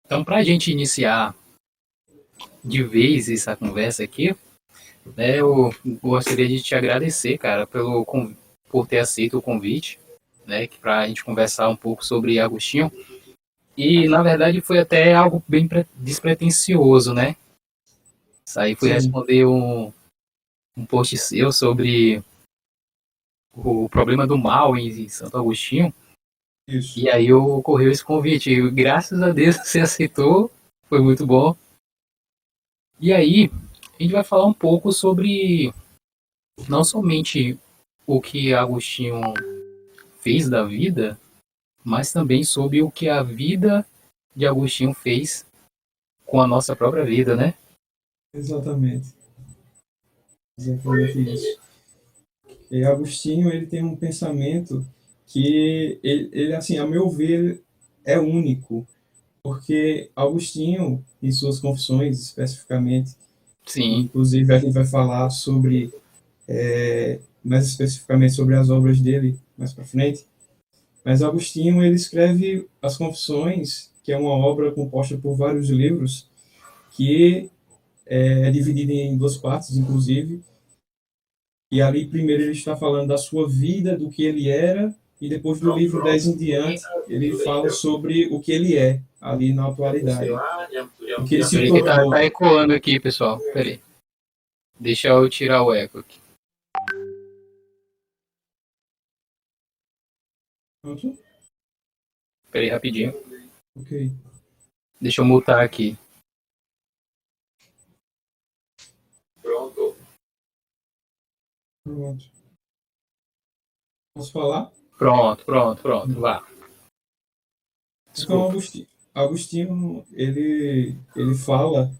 Então, para a gente iniciar de vez essa conversa aqui, né, eu gostaria de te agradecer, cara, por ter aceito o convite, né, para a gente conversar um pouco sobre Agostinho. E, na verdade, foi até algo bem despretensioso, né? Isso aí foi Sim. responder um post seu sobre o problema do mal em Santo Agostinho. Isso. E aí ocorreu esse convite. E graças a Deus você aceitou, foi muito bom. E aí, a gente vai falar um pouco sobre não somente o que Agostinho fez da vida, mas também sobre o que a vida de Agostinho fez com a nossa própria vida, né? Exatamente. Exatamente isso. E Agostinho, ele tem um pensamento que ele assim, a meu ver, é único, porque Agostinho, em suas confissões especificamente, Sim, inclusive a gente vai falar sobre, mais especificamente sobre as obras dele mais para frente, mas Agostinho, ele escreve as Confissões, que é uma obra composta por vários livros, que é dividida em duas partes, inclusive. E ali, primeiro, ele está falando da sua vida, do que ele era, e depois do livro 10 em diante, ele fala sobre o que ele é, ali na atualidade. O que ele se peraí que tornou. tá ecoando aqui, pessoal. Peraí. Deixa eu tirar o eco aqui. Pronto? Peraí, rapidinho. Ok. Deixa eu mutar aqui. Pronto. Pronto. Posso falar? Pronto. Vá. Então, Desculpa. Agostinho ele fala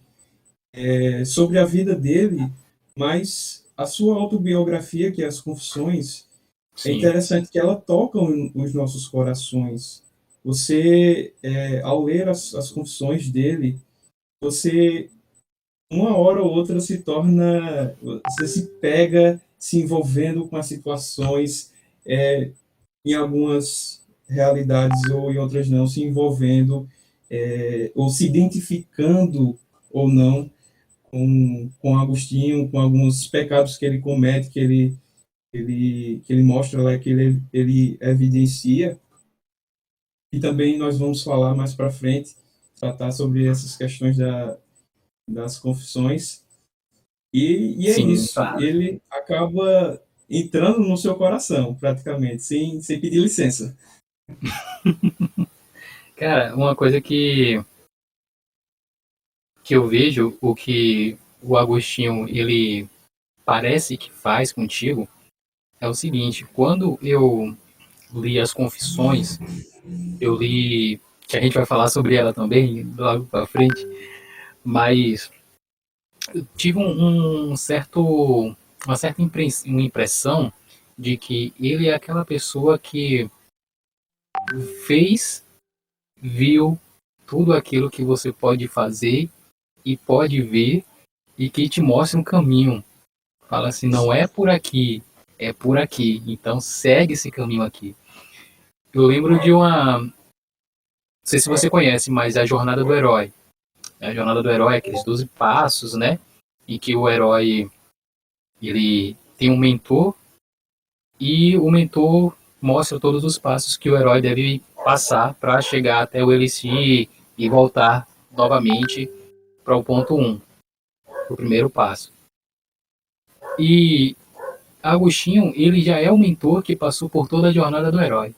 sobre a vida dele, mas a sua autobiografia, que é as Confissões, é Sim, interessante que ela toca os nossos corações. Você, ao ler as confissões dele, você, uma hora ou outra, você se pega se envolvendo com as situações, em algumas realidades ou em outras não, se envolvendo, ou se identificando ou não com Agostinho, com alguns pecados que ele comete, que ele mostra lá, que ele evidencia. E também nós vamos falar mais para frente, tratar sobre essas questões das confissões. E é sim, isso, claro. ele acaba entrando no seu coração, praticamente, sem pedir licença. Cara, uma coisa que eu vejo, o que o Agostinho, ele parece que faz contigo, é o seguinte, quando eu li as Confissões, eu li, que a gente vai falar sobre ela também, logo pra frente, mas eu tive uma certa uma impressão de que ele é aquela pessoa que fez, viu tudo aquilo que você pode fazer e pode ver e que te mostra um caminho. Fala assim, não é por aqui, é por aqui. Então segue esse caminho aqui. Eu lembro de não sei se você conhece, mas a Jornada do Herói. A Jornada do Herói é aqueles 12 passos, né? Em que o herói ele tem um mentor e o mentor mostra todos os passos que o herói deve passar para chegar até o Elixir e voltar novamente para o ponto 1, o primeiro passo. E Agostinho, ele já é o mentor que passou por toda a jornada do herói.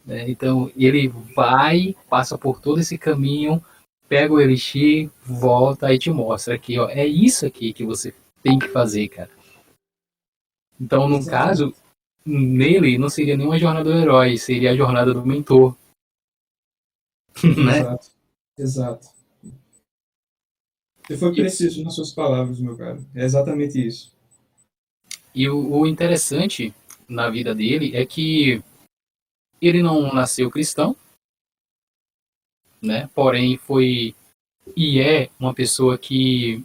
Né? Então, ele vai, passa por todo esse caminho, pega o Elixir, volta e te mostra aqui, ó, é isso aqui que você tem que fazer, cara. Então, no caso, Exatamente. nele não seria nenhuma jornada do herói, seria a jornada do mentor, né? Exato. Exato. Você foi E, preciso nas suas palavras, meu caro. É exatamente isso. e o interessante na vida dele é que ele não nasceu cristão, né? Porém, foi e é uma pessoa que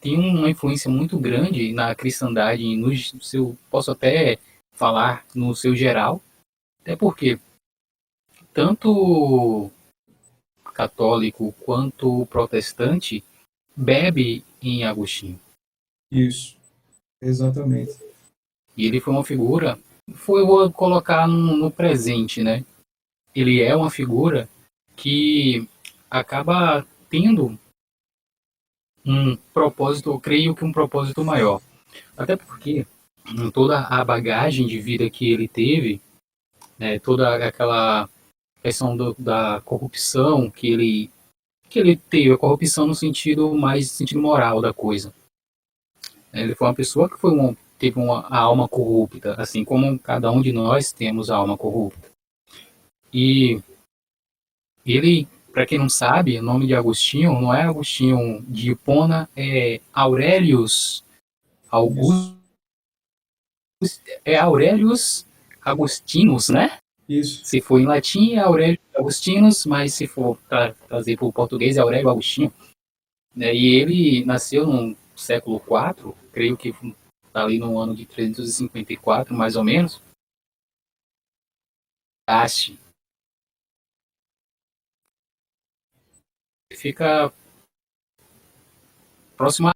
tem uma influência muito grande na cristandade, no seu, posso até falar no seu geral, até porque tanto católico quanto protestante bebe em Agostinho. Isso, exatamente. E ele foi uma figura, eu vou colocar no presente, né? Ele é uma figura que acaba tendo um propósito, eu creio que um propósito maior. Até porque em toda a bagagem de vida que ele teve, né, toda aquela questão da corrupção que ele teve, a corrupção no sentido mais sentido moral da coisa. Ele foi uma pessoa que teve a alma corrupta, assim como cada um de nós temos a alma corrupta. E ele, para quem não sabe, o nome de Agostinho não é Agostinho de Hipona, é Aurelius Augusto, é Aurelius Agostinus, né? Isso. Se for em latim é Aurélio Agostinus, mas se for trazer para o português é Aurélio Agostinho. E ele nasceu no século IV, creio que ali no ano de 354, mais ou menos. Ache. Fica próximo a...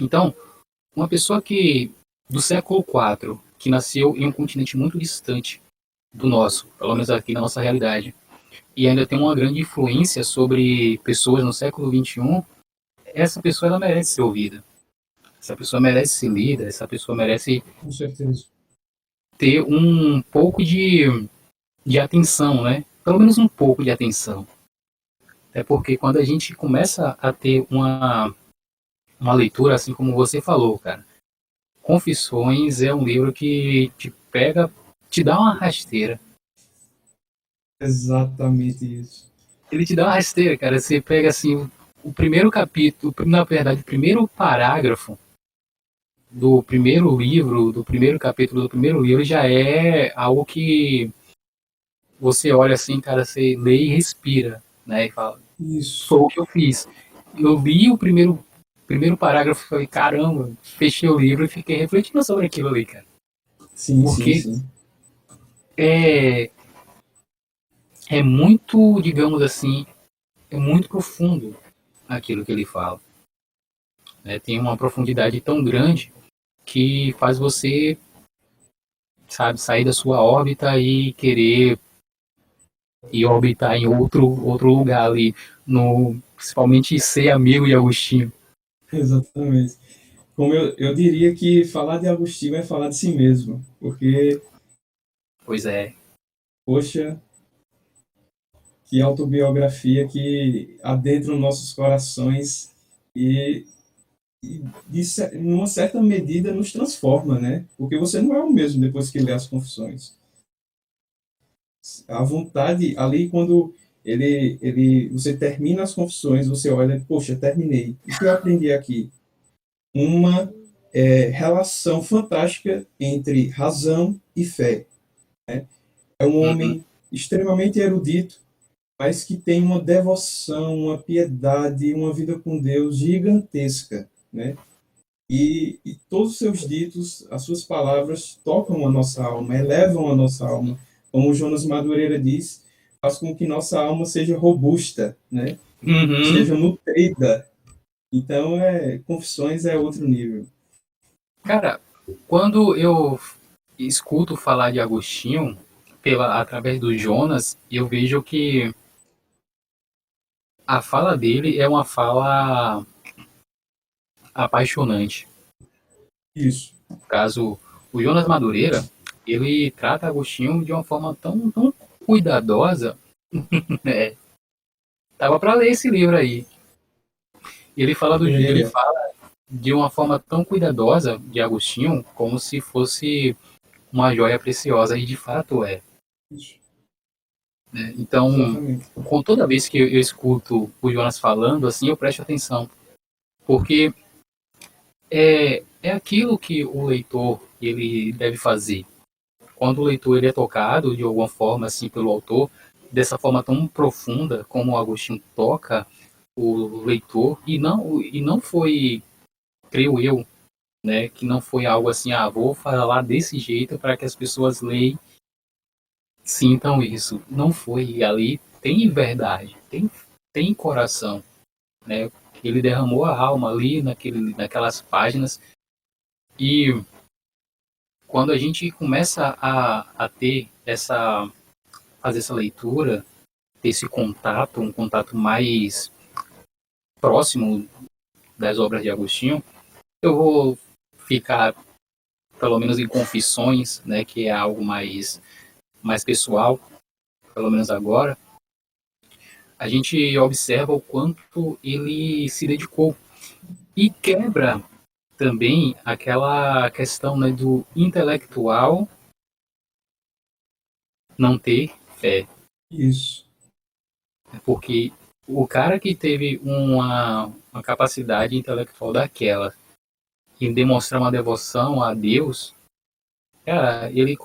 Então, uma pessoa que do século IV, que nasceu em um continente muito distante do nosso, pelo menos aqui na nossa realidade, e ainda tem uma grande influência sobre pessoas no século XXI, essa pessoa ela merece ser ouvida. Essa pessoa merece ser lida, essa pessoa merece Com certeza. ter um pouco de atenção, né? Pelo menos um pouco de atenção. É porque quando a gente começa a ter uma leitura, assim como você falou, cara, Confissões é um livro que te pega, te dá uma rasteira. Exatamente isso. Ele te dá uma rasteira, cara. Você pega assim o primeiro capítulo, na verdade, o primeiro parágrafo do primeiro livro, do primeiro capítulo do primeiro livro já é algo que você olha assim, cara, você lê e respira, né? E fala, Isso. foi o que eu fiz. Eu li o primeiro parágrafo e falei, caramba, fechei o livro e fiquei refletindo sobre aquilo ali, cara. Sim, sim, Porque sim. é, é muito, digamos assim, é muito profundo aquilo que ele fala. Né? Tem uma profundidade tão grande que faz você, sabe, sair da sua órbita e querer ir orbitar em outro lugar ali, principalmente ser amigo de Agostinho. Exatamente. Como eu diria que falar de Agostinho é falar de si mesmo, porque, Pois é. poxa, que autobiografia que adentra os nossos corações e, numa certa medida, nos transforma, né? Porque você não é o mesmo depois que lê as Confissões. A vontade, ali, quando você termina as Confissões, você olha, poxa, terminei. O que eu aprendi aqui? Uma relação fantástica entre razão e fé. É um Uhum. homem extremamente erudito, mas que tem uma devoção, uma piedade, uma vida com Deus gigantesca, né? E todos os seus ditos, as suas palavras tocam a nossa alma, elevam a nossa alma. Como o Jonas Madureira diz, faz com que nossa alma seja robusta, né? Uhum. Seja nutrida. Então, Confissões é outro nível. Cara, quando eu escuto falar de Agostinho através do Jonas, eu vejo que a fala dele é uma fala apaixonante. Isso. No caso, o Jonas Madureira, ele trata Agostinho de uma forma tão cuidadosa, né? Tava para ler esse livro aí. Ele Deveria. fala de uma forma tão cuidadosa de Agostinho, como se fosse uma joia preciosa, e de fato é. Isso. Né? Então, Exatamente. com toda vez que eu escuto o Jonas falando, assim, eu presto atenção, porque é aquilo que o leitor ele deve fazer. Quando o leitor ele é tocado de alguma forma assim pelo autor, dessa forma tão profunda como o Agostinho toca o leitor, e não foi, creio eu, né? Que não foi algo assim, vou falar desse jeito para que as pessoas leiam, sintam isso. Não foi. Ali tem verdade, tem coração, né? Ele derramou a alma ali naquelas páginas. E quando a gente começa a ter fazer essa leitura, ter esse contato, um contato mais próximo das obras de Agostinho, eu vou ficar pelo menos em Confissões, né, que é algo mais pessoal, pelo menos agora. A gente observa o quanto ele se dedicou e quebra também aquela questão, né, do intelectual não ter fé, Isso. porque o cara que teve uma capacidade intelectual daquela em demonstrar uma devoção a Deus, cara, ele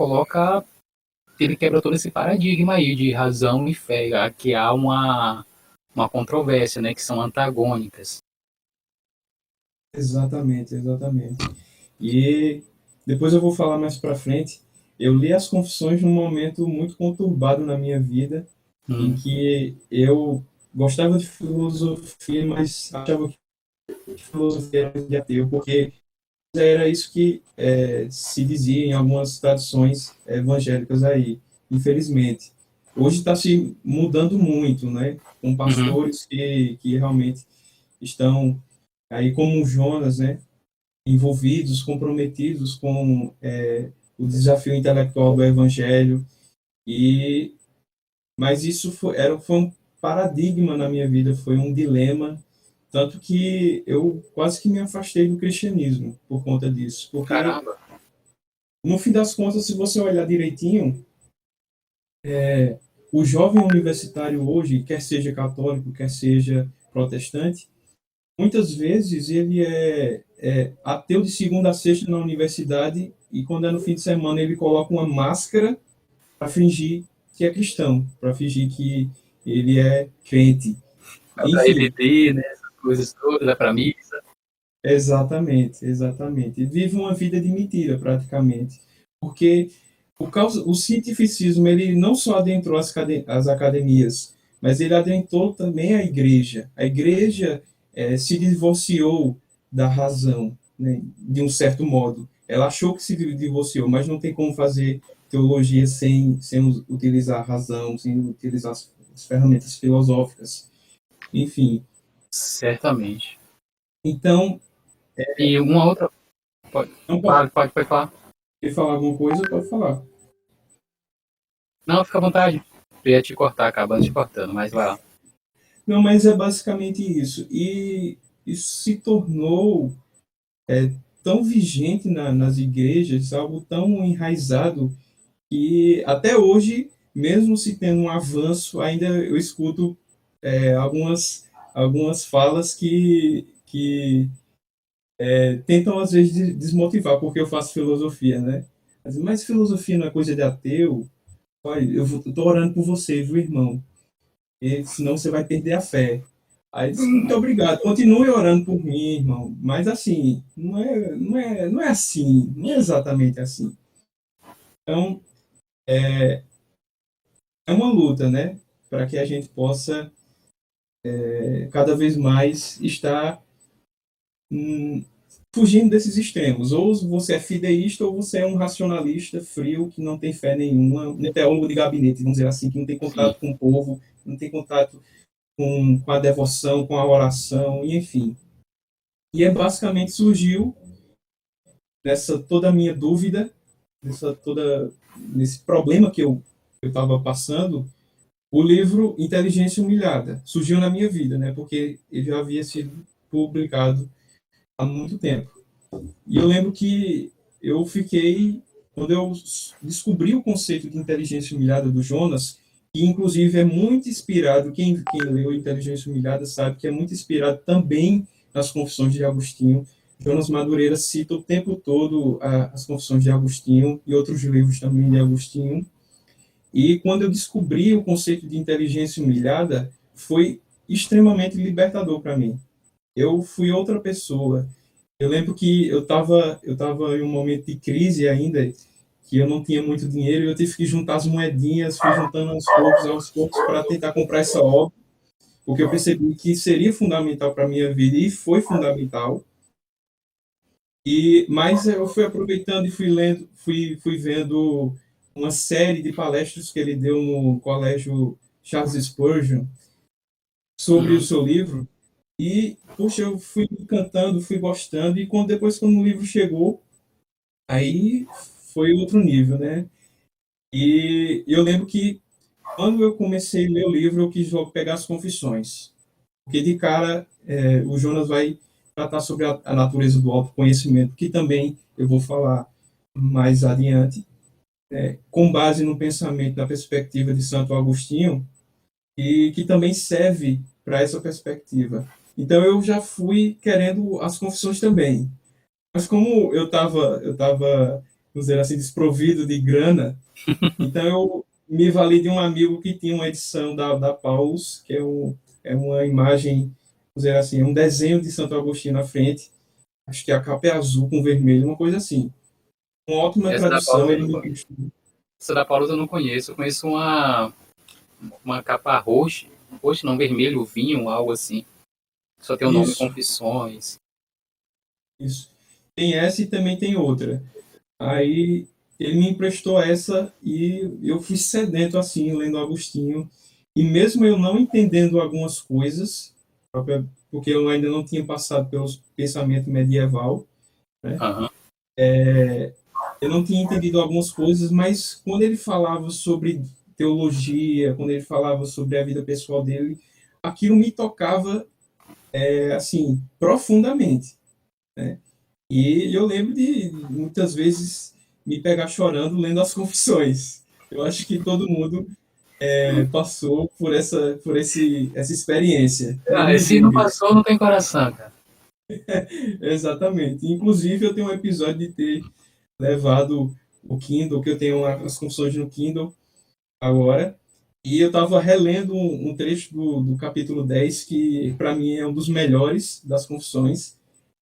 quebra todo esse paradigma aí de razão e fé, que há uma controvérsia, né, que são antagônicas. Exatamente, exatamente. E depois eu vou falar mais para frente. Eu li as Confissões num momento muito conturbado na minha vida, em Hum, que eu gostava de filosofia, mas achava que filosofia era de ateu, porque era isso que se dizia em algumas tradições evangélicas aí, infelizmente. Hoje está se mudando muito, né? Com uhum, pastores que realmente estão aí como o Jonas, né? Envolvidos, comprometidos com o desafio intelectual do Evangelho. E mas isso foi um paradigma na minha vida, foi um dilema, tanto que eu quase que me afastei do cristianismo por conta disso, porque caramba. no fim das contas, se você olhar direitinho, o jovem universitário hoje, quer seja católico, quer seja protestante, muitas vezes ele é ateu de segunda a sexta na universidade e quando é no fim de semana ele coloca uma máscara para fingir que é cristão, para fingir que ele é crente. Vai pra Enfim, EBD, né, essas coisas todas, vai pra missa. exatamente, exatamente. E vive uma vida de mentira, praticamente. Porque o cientificismo ele não só adentrou as academias, mas ele adentrou também a igreja. A igreja se divorciou da razão, né, de um certo modo. Ela achou que se divorciou, mas não tem como fazer teologia sem utilizar a razão, sem utilizar as ferramentas filosóficas, enfim. Certamente. Então, E uma outra. Pode, não pode, pode falar. quer falar alguma coisa, pode falar. Não, fica à vontade. Eu ia te cortar, acabando te cortando, mas vai lá. Não, mas é basicamente isso. E isso se tornou tão vigente nas igrejas, algo tão enraizado, que até hoje, mesmo se tendo um avanço, ainda eu escuto algumas falas que tentam, às vezes, desmotivar, porque eu faço filosofia, né? Mas filosofia não é coisa de ateu? Olha, eu estou orando por você, viu, irmão? E senão você vai perder a fé. Aí disse, muito obrigado, continue orando por mim, irmão. Mas assim, não é assim, não é exatamente assim. Então, é uma luta, né? Para que a gente possa cada vez mais estar hum, fugindo desses extremos. Ou você é fideísta ou você é um racionalista frio que não tem fé nenhuma, um teólogo de gabinete, vamos dizer assim, que não tem Sim, contato com o povo, não tem contato com a devoção, com a oração, e enfim. E basicamente surgiu nessa toda a minha dúvida, nesse problema que eu estava passando, o livro Inteligência Humilhada surgiu na minha vida, né? Porque ele já havia sido publicado há muito tempo. E eu lembro que eu fiquei, quando eu descobri o conceito de inteligência humilhada do Jonas, que inclusive é muito inspirado, quem leu Inteligência Humilhada sabe que é muito inspirado também nas Confissões de Agostinho. Jonas Madureira cita o tempo todo as Confissões de Agostinho e outros livros também de Agostinho. E quando eu descobri o conceito de inteligência humilhada, foi extremamente libertador para mim. Eu fui outra pessoa. Eu lembro que eu tava em um momento de crise ainda, que eu não tinha muito dinheiro e eu tive que juntar as moedinhas, fui juntando aos poucos, para tentar comprar essa obra, porque eu percebi que seria fundamental para a minha vida e foi fundamental. Mas eu fui aproveitando e fui lendo, fui vendo uma série de palestras que ele deu no colégio Charles Spurgeon sobre o Uhum. seu livro. E, puxa, eu fui me encantando, fui gostando, e quando o livro chegou, aí foi outro nível, né? E eu lembro que quando eu comecei a ler o livro, eu quis logo pegar as confissões. Porque de cara, o Jonas vai tratar sobre a natureza do autoconhecimento, que também eu vou falar mais adiante, com base no pensamento, na perspectiva de Santo Agostinho, e que também serve para essa perspectiva. Então eu já fui querendo as confissões também. Mas como eu tava, vamos dizer assim, desprovido de grana, então eu me vali de um amigo que tinha uma edição da Paulus, que é uma imagem, vamos dizer assim, um desenho de Santo Agostinho na frente. Acho que a capa é azul com vermelho, uma coisa assim. Uma ótima Essa da tradução, Paulus eu ele não me conheço. emprestou. Essa da Paulus eu não conheço. Eu conheço uma capa roxa. Roxa não, vermelho, vinho, algo assim. Só tem o nome Isso, Confissões. isso. Tem essa e também tem outra. Aí ele me emprestou essa e eu fui sedento assim, lendo Agostinho. E mesmo eu não entendendo algumas coisas, porque eu ainda não tinha passado pelo pensamento medieval, né? Aham. Eu não tinha entendido algumas coisas, mas quando ele falava sobre teologia, quando ele falava sobre a vida pessoal dele, aquilo me tocava, assim, profundamente, né? E eu lembro de muitas vezes me pegar chorando lendo as confissões. Eu acho que todo mundo passou essa experiência, nem Ah, se ninguém não mesmo. passou, não tem coração, cara. Exatamente. Inclusive, eu tenho um episódio de ter levado o Kindle, que eu tenho as confissões no Kindle agora, e eu estava relendo um trecho do capítulo 10 que para mim é um dos melhores das confissões.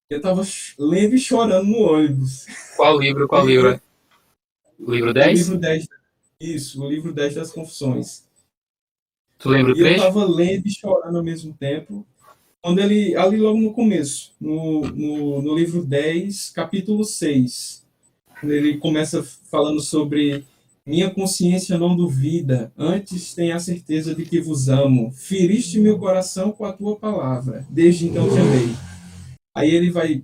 Eu estava lendo e chorando no ônibus. Qual livro? Qual E livro? eu, O livro o 10? livro 10 isso, o livro 10 das confissões. Tu lembra o E eu trecho? estava lendo e chorando ao mesmo tempo. Quando ele, ali logo no começo, no livro 10 capítulo 6, quando ele começa falando sobre minha consciência não duvida, antes tenha a certeza de que vos amo. Feriste meu coração com a tua palavra, desde então te amei. Aí ele vai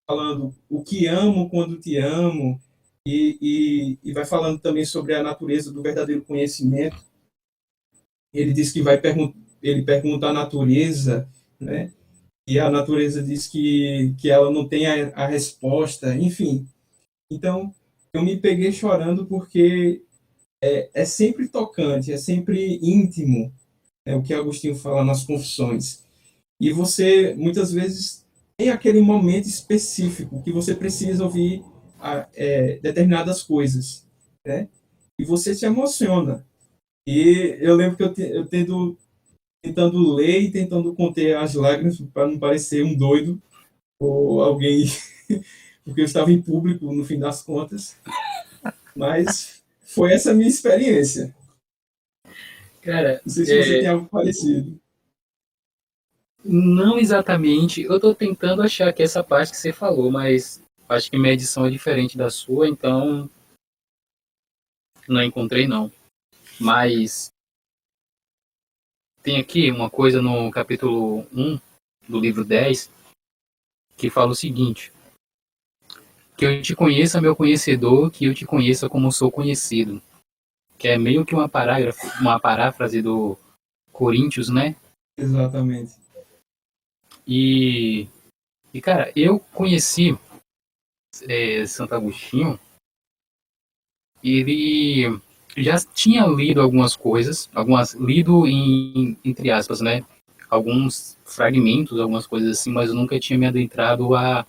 falando o que amo quando te amo, e vai falando também sobre a natureza do verdadeiro conhecimento. Ele diz que ele pergunta à natureza, né? E a natureza diz que ela não tem a resposta, enfim. Então, eu me peguei chorando porque é sempre tocante, é sempre íntimo, o que Agostinho fala nas Confissões. E você, muitas vezes, tem aquele momento específico que você precisa ouvir determinadas coisas, né? E você se emociona. E eu lembro que eu tentando ler e tentando conter as lágrimas para não parecer um doido ou alguém, porque eu estava em público no fim das contas, mas foi essa a minha experiência. Cara, Não sei se você tem algo parecido. não exatamente. Eu tô tentando achar aqui essa parte que você falou, mas acho que minha edição é diferente da sua, então não encontrei não. Mas tem aqui uma coisa no capítulo 1 do livro 10 que fala o seguinte: que eu te conheça, meu conhecedor, que eu te conheça como sou conhecido. Que é meio que uma paráfrase do Coríntios, né? Exatamente. E, cara, eu conheci Santo Agostinho, e ele já tinha lido algumas coisas, lido entre aspas, né? Alguns fragmentos, algumas coisas assim, mas eu nunca tinha me adentrado a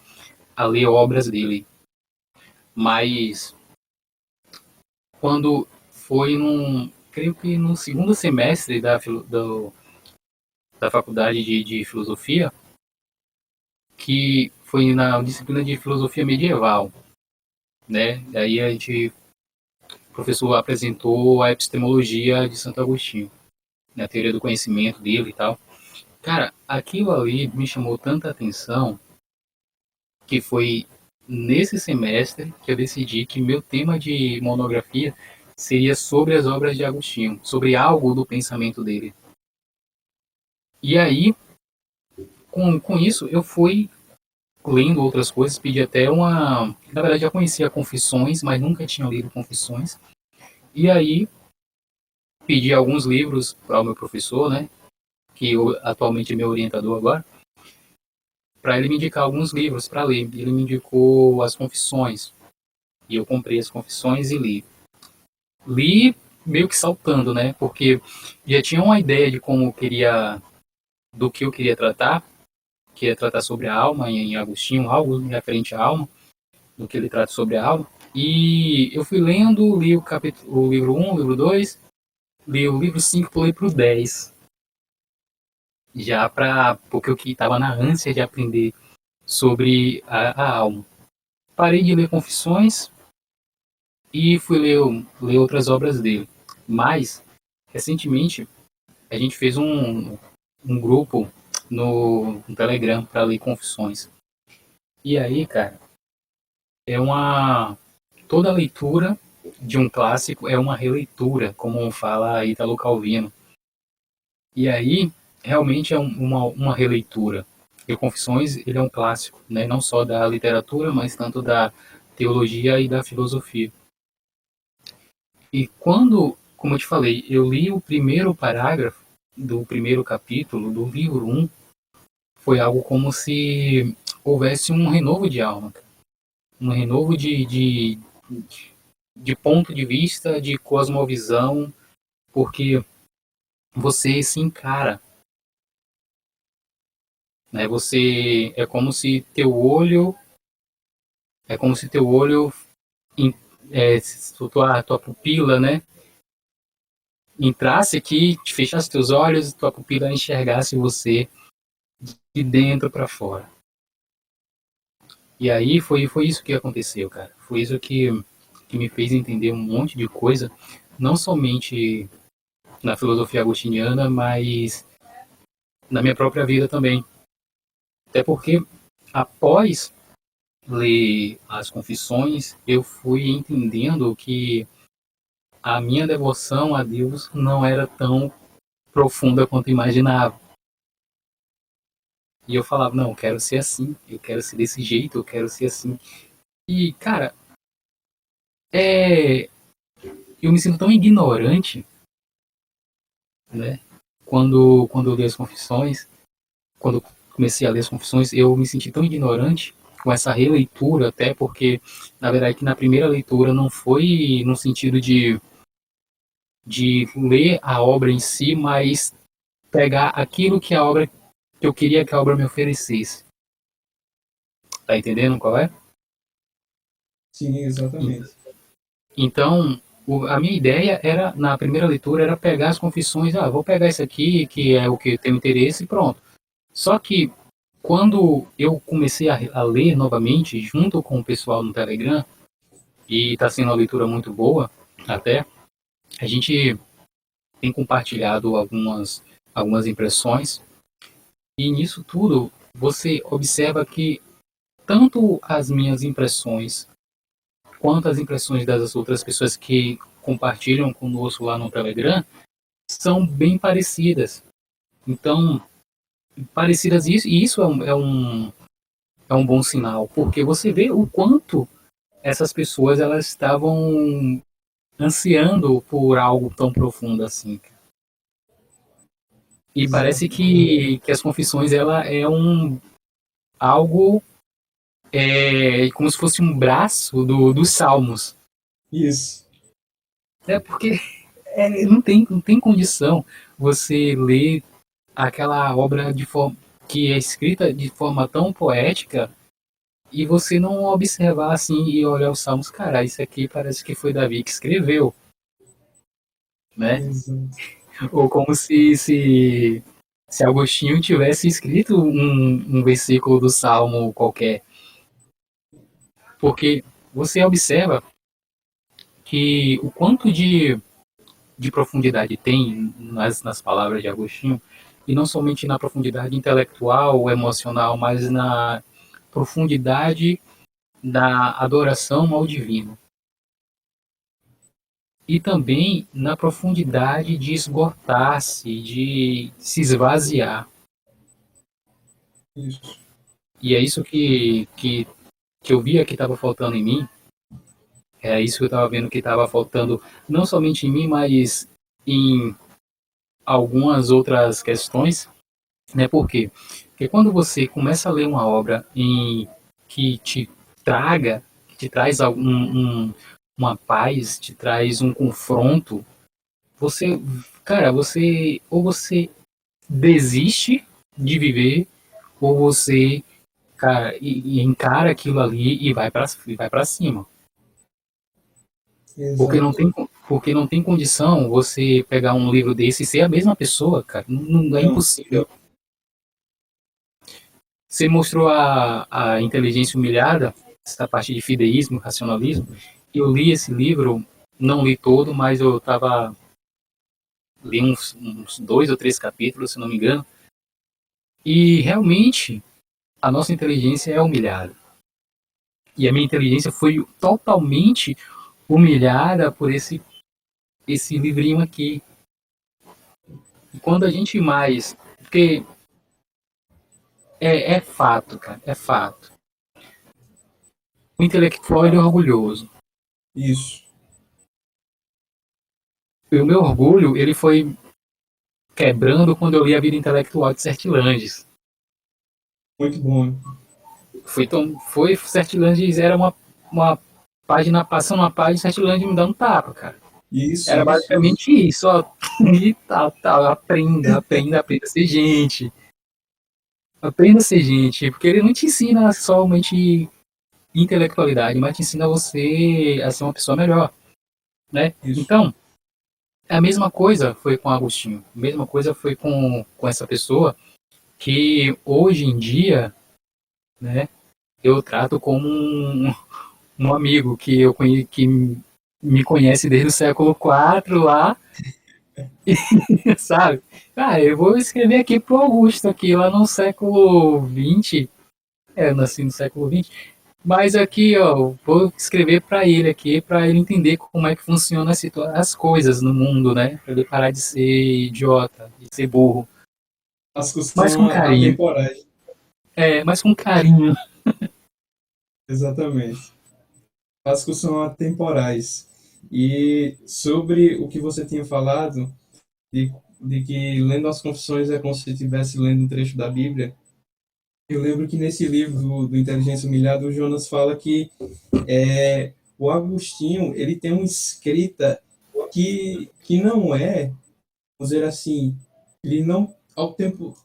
ler obras dele. Mas quando foi creio que no segundo semestre da faculdade de filosofia, que foi na disciplina de filosofia medieval, né? Daí o professor apresentou a epistemologia de Santo Agostinho, né? A teoria do conhecimento dele e tal. Cara, aquilo ali me chamou tanta atenção que foi nesse semestre que eu decidi que meu tema de monografia seria sobre as obras de Agostinho, sobre algo do pensamento dele. E aí, com isso, eu fui lendo outras coisas, pedi até uma. Na verdade, já conhecia Confissões, mas nunca tinha lido Confissões. E aí, pedi alguns livros para o meu professor, né, que atualmente é meu orientador agora, para ele me indicar alguns livros para ler. Ele me indicou As Confissões, e eu comprei As Confissões e li. Li meio que saltando, né, porque já tinha uma ideia de como eu queria, do que eu queria tratar sobre a alma em Agostinho, algo referente à alma, do que ele trata sobre a alma. E eu fui lendo, li o livro 1, o livro 2, li o livro 5, pulei pro 10. Já porque eu estava na ânsia de aprender sobre a alma. Parei de ler Confissões e fui ler outras obras dele. Mas, recentemente, a gente fez um grupo no Telegram para ler Confissões. E aí, cara, é uma. Toda leitura de um clássico é uma releitura, como fala Italo Calvino. E aí, realmente é uma releitura. E o Confissões, ele é um clássico, né? Não só da literatura, mas tanto da teologia e da filosofia. E quando, como eu te falei, eu li o primeiro parágrafo do primeiro capítulo do livro 1, foi algo como se houvesse um renovo de alma, um renovo de ponto de vista, de cosmovisão, porque você se encara, né? Você é como se teu olho, tua pupila, né? Entrasse aqui, te fechasse teus olhos, tua pupila enxergasse você de dentro para fora. E aí foi isso que aconteceu, cara. Foi isso que me fez entender um monte de coisa, não somente na filosofia agostiniana, mas na minha própria vida também. Até porque, após ler as Confissões, eu fui entendendo que a minha devoção a Deus não era tão profunda quanto imaginava. E eu falava, não, eu quero ser assim, eu quero ser desse jeito, eu quero ser assim. E, cara, é... eu me sinto tão ignorante, né? Quando eu li as Confissões, quando eu comecei a ler as Confissões, eu me senti tão ignorante com essa releitura, até porque, na verdade, que na primeira leitura não foi no sentido de ler a obra em si, mas pegar aquilo que eu queria que a obra me oferecesse. Tá entendendo qual é? Sim, exatamente. Então, a minha ideia era, na primeira leitura, era pegar as confissões, vou pegar isso aqui, que é o que eu tenho interesse, e pronto. Só que, quando eu comecei a ler novamente, junto com o pessoal no Telegram, e está sendo uma leitura muito boa, até, a gente tem compartilhado algumas impressões, e nisso tudo, você observa que tanto as minhas impressões quanto as impressões das outras pessoas que compartilham conosco lá no Telegram são bem parecidas. Então, parecidas isso, e isso é um bom sinal, porque você vê o quanto essas pessoas elas estavam ansiando por algo tão profundo assim. E parece que as confissões ela é algo como se fosse um braço dos salmos. Isso. É porque não tem condição você ler aquela obra que é escrita de forma tão poética e você não observar assim e olhar os salmos, cara, isso aqui parece que foi Davi que escreveu, né? Exato. Ou como se Agostinho tivesse escrito um versículo do Salmo qualquer. Porque você observa que o quanto de profundidade tem nas palavras de Agostinho, e não somente na profundidade intelectual ou emocional, mas na profundidade da adoração ao divino. E também na profundidade de esgotar-se, de se esvaziar. Isso. E é isso que eu via que estava faltando em mim, é isso que eu estava vendo que estava faltando não somente em mim, mas em algumas outras questões, né? Por quê? Porque quando você começa a ler uma obra que te traga, que te traz uma paz, te traz um confronto, você, cara, você desiste de viver, ou você, cara, e encara aquilo ali e vai para cima. Porque não Exato. tem, porque não tem condição você pegar um livro desse e ser a mesma pessoa, cara. Não é Não, impossível. Você mostrou a inteligência humilhada, essa parte de fideísmo, racionalismo. Eu li esse livro, não li todo, mas eu li uns 2 ou 3 capítulos, se não me engano. E realmente a nossa inteligência é humilhada. E a minha inteligência foi totalmente humilhada por esse livrinho aqui. E quando a gente mais. Porque é fato, cara, é fato. O intelectual ele é orgulhoso. isso. E o meu orgulho ele foi quebrando quando eu li a vida intelectual de Sertilanges. Muito bom. Foi Sertilanges era uma página passando uma página e Sertilanges me dando um tapa, cara. Isso, Era isso, isso. basicamente isso, ó. E tal, aprenda a ser gente. Aprenda a ser gente, porque ele não te ensina somente intelectualidade, mas te ensina você a ser uma pessoa melhor, né? Isso. Então, a mesma coisa foi com Agostinho, a mesma coisa foi com essa pessoa que hoje em dia, né, eu trato como um amigo que me conhece desde o século IV lá, sabe? Ah, eu vou escrever aqui pro Augusto, aqui lá no século XX, eu nasci no século XX, mas aqui, ó, vou escrever para ele aqui, para ele entender como é que funciona as coisas no mundo, né? Para ele parar de ser idiota, de ser burro. As coisas Mas são com carinho. atemporais. Mas com carinho. Exatamente. As coisas são atemporais. E sobre o que você tinha falado, de que lendo as Confissões é como se estivesse lendo um trecho da Bíblia, eu lembro que nesse livro do Inteligência Humilhada, o Jonas fala que o Agostinho ele tem uma escrita que não é, vamos dizer assim, ele não, o tempo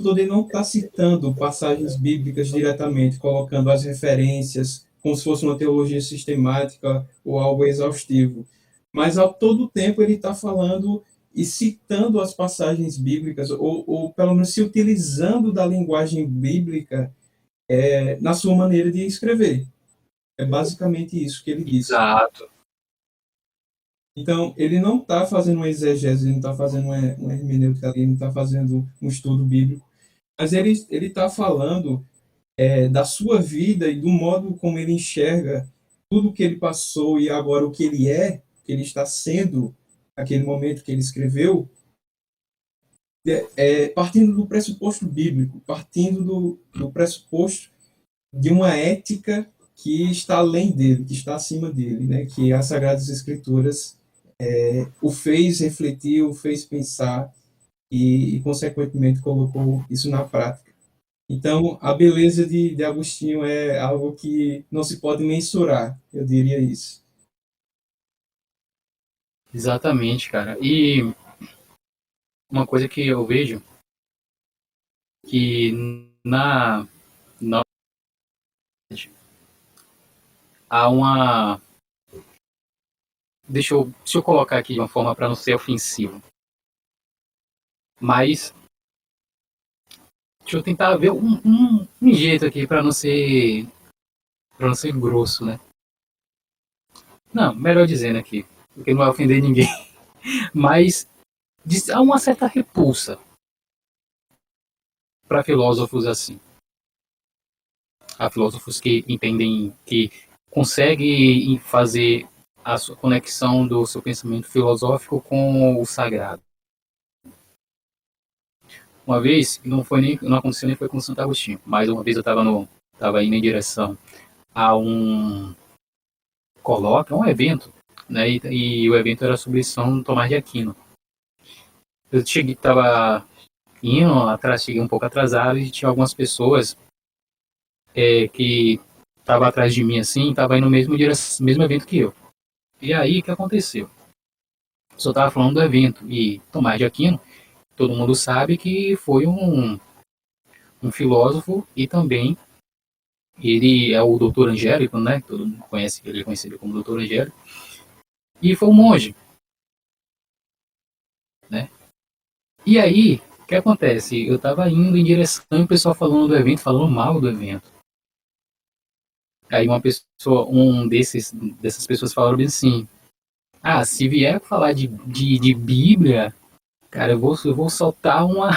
todo ele não está citando passagens bíblicas diretamente, colocando as referências como se fosse uma teologia sistemática ou algo exaustivo. Mas ao todo tempo ele está falando e citando as passagens bíblicas, ou pelo menos se utilizando da linguagem bíblica na sua maneira de escrever. É basicamente isso que ele diz. Exato. Então, ele não está fazendo uma exegese, ele não está fazendo uma hermenêutica, ele não está fazendo um estudo bíblico, mas ele está falando da sua vida e do modo como ele enxerga tudo que ele passou e agora o que ele está sendo, naquele momento que ele escreveu, partindo do pressuposto bíblico, partindo do pressuposto de uma ética que está além dele, que está acima dele, né? Que as Sagradas Escrituras o fez refletir, o fez pensar consequentemente, colocou isso na prática. Então, a beleza de Agostinho é algo que não se pode mensurar, eu diria isso. Exatamente, cara. E uma coisa que eu vejo que na há uma. Deixa eu colocar aqui de uma forma para não ser ofensivo. Mas deixa eu tentar ver um jeito aqui para não ser grosso, né? Não, melhor dizendo aqui, porque não vai ofender ninguém. Mas há uma certa repulsa para filósofos assim. Há filósofos que entendem que conseguem fazer a sua conexão do seu pensamento filosófico com o sagrado. Uma vez, não aconteceu nem foi com Santo Agostinho, mas uma vez eu estava indo em direção a um colóquio, um evento, né? E o evento era sobre São Tomás de Aquino. Eu estava indo atrás, cheguei um pouco atrasado e tinha algumas pessoas que estavam atrás de mim assim, estavam indo no mesmo evento que eu. E aí, o que aconteceu? Só estava falando do evento e Tomás de Aquino, todo mundo sabe que foi um filósofo e também ele é o doutor Angélico, né? Todo mundo conhece, ele é conhecido como doutor Angélico. E foi um monge, né? E aí, o que acontece? Eu estava indo em direção e o pessoal falando do evento, falando mal do evento. Aí dessas pessoas falaram bem assim, se vier falar de Bíblia, cara, eu vou soltar uma...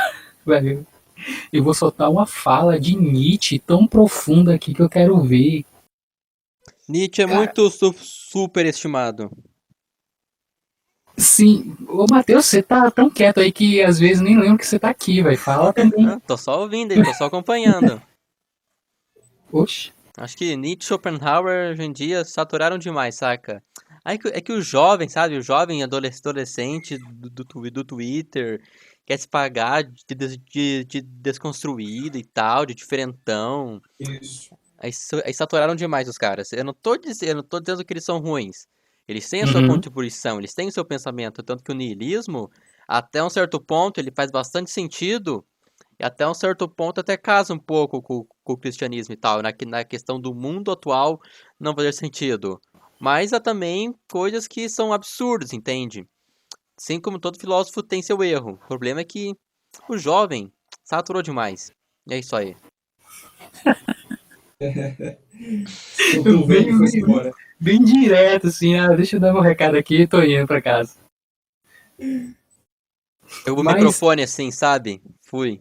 eu vou soltar uma fala de Nietzsche tão profunda aqui que eu quero ver. Nietzsche é Cara, muito super estimado. sim, ô Matheus, você tá tão quieto aí que às vezes nem lembro que você tá aqui, vai. Fala também. Tô só ouvindo aí, tô só acompanhando. Oxe. Acho que Nietzsche e Schopenhauer hoje em dia saturaram demais, saca? Aí é que o jovem, sabe? O jovem adolescente do Twitter quer se pagar de desconstruído e tal, de diferentão. Isso. Aí saturaram demais os caras. Eu não tô dizendo que eles são ruins. Eles têm a sua Uhum. contribuição, eles têm o seu pensamento. Tanto que o niilismo, até um certo ponto, ele faz bastante sentido. E até um certo ponto até casa um pouco com o cristianismo e tal. Na questão do mundo atual não fazer sentido. Mas há também coisas que são absurdas, entende? Assim como todo filósofo tem seu erro. O problema é que o jovem saturou demais. E é isso aí. O cotovelo foi embora. Bem direto, assim, deixa eu dar meu recado aqui e tô indo pra casa. Pegou o Mas, microfone assim, sabe? Fui.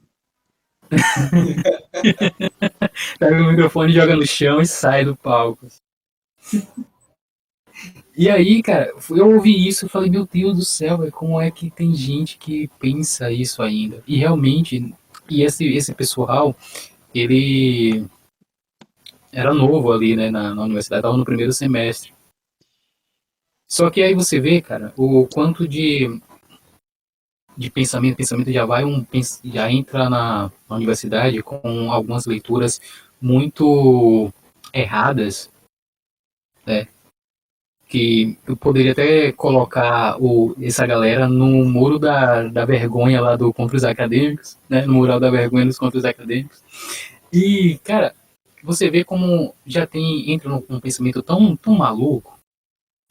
pega o microfone, joga no chão e sai do palco. E aí, cara, eu ouvi isso e falei, meu Deus do céu, véio, como é que tem gente que pensa isso ainda? E realmente, esse pessoal, ele era novo ali, né, na universidade, tava no primeiro semestre. Só que aí você vê, cara, o quanto de pensamento já entra na universidade com algumas leituras muito erradas, né? Que eu poderia até colocar essa galera no muro da vergonha lá do contra os acadêmicos, né? No mural da vergonha dos contra os acadêmicos. E, cara, você vê como já entra num pensamento tão maluco,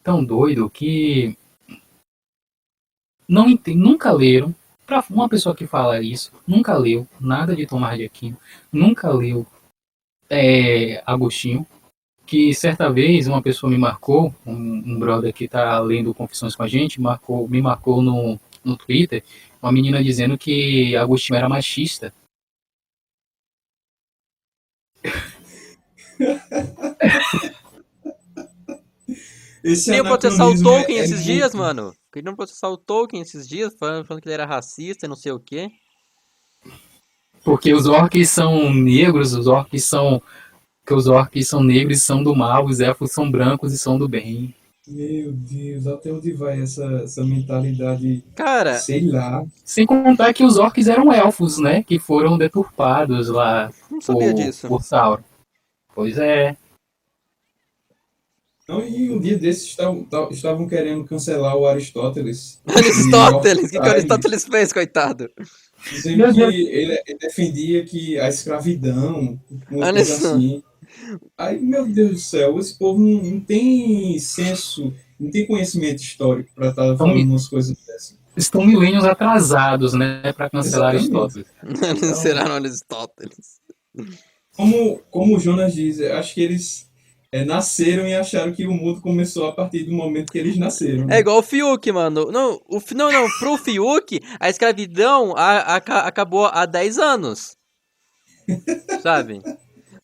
tão doido, que nunca leram. Para uma pessoa que fala isso, nunca leu nada de Tomás de Aquino, nunca leu Agostinho, que certa vez uma pessoa me marcou, um brother que está lendo Confissões com a gente, me marcou no Twitter, uma menina dizendo que Agostinho era machista. Esse Queriam processar o anacronismo Tolkien é esses dias, muito. mano. Queriam processar o Tolkien esses dias, falando que ele era racista e não sei o quê. Porque os orcs são negros, os orcs são negros e são do mal, os elfos são brancos e são do bem. Meu Deus, até onde vai essa mentalidade? Cara, Sei lá. Sem contar que os orcs eram elfos, né? Que foram deturpados lá não sabia disso. por Sauron. Pois é. Não, e um dia desses estavam querendo cancelar o Aristóteles de Aristóteles, o que o Orcai, Aristóteles fez, coitado? dizendo Meu que Deus. ele defendia que a escravidão, uma Olha coisa só. assim. Aí, meu Deus do céu, esse povo não tem senso, não tem conhecimento histórico para estar Então, falando umas coisas dessas. estão milênios atrasados, né, para cancelar Exatamente. Aristóteles. Não Então, será no Aristóteles. como o Jonas diz, eu acho que eles nasceram e acharam que o mundo começou a partir do momento que eles nasceram, É né? igual o Fiuk, mano. Não, não, pro Fiuk, a escravidão acabou há 10 anos, sabe?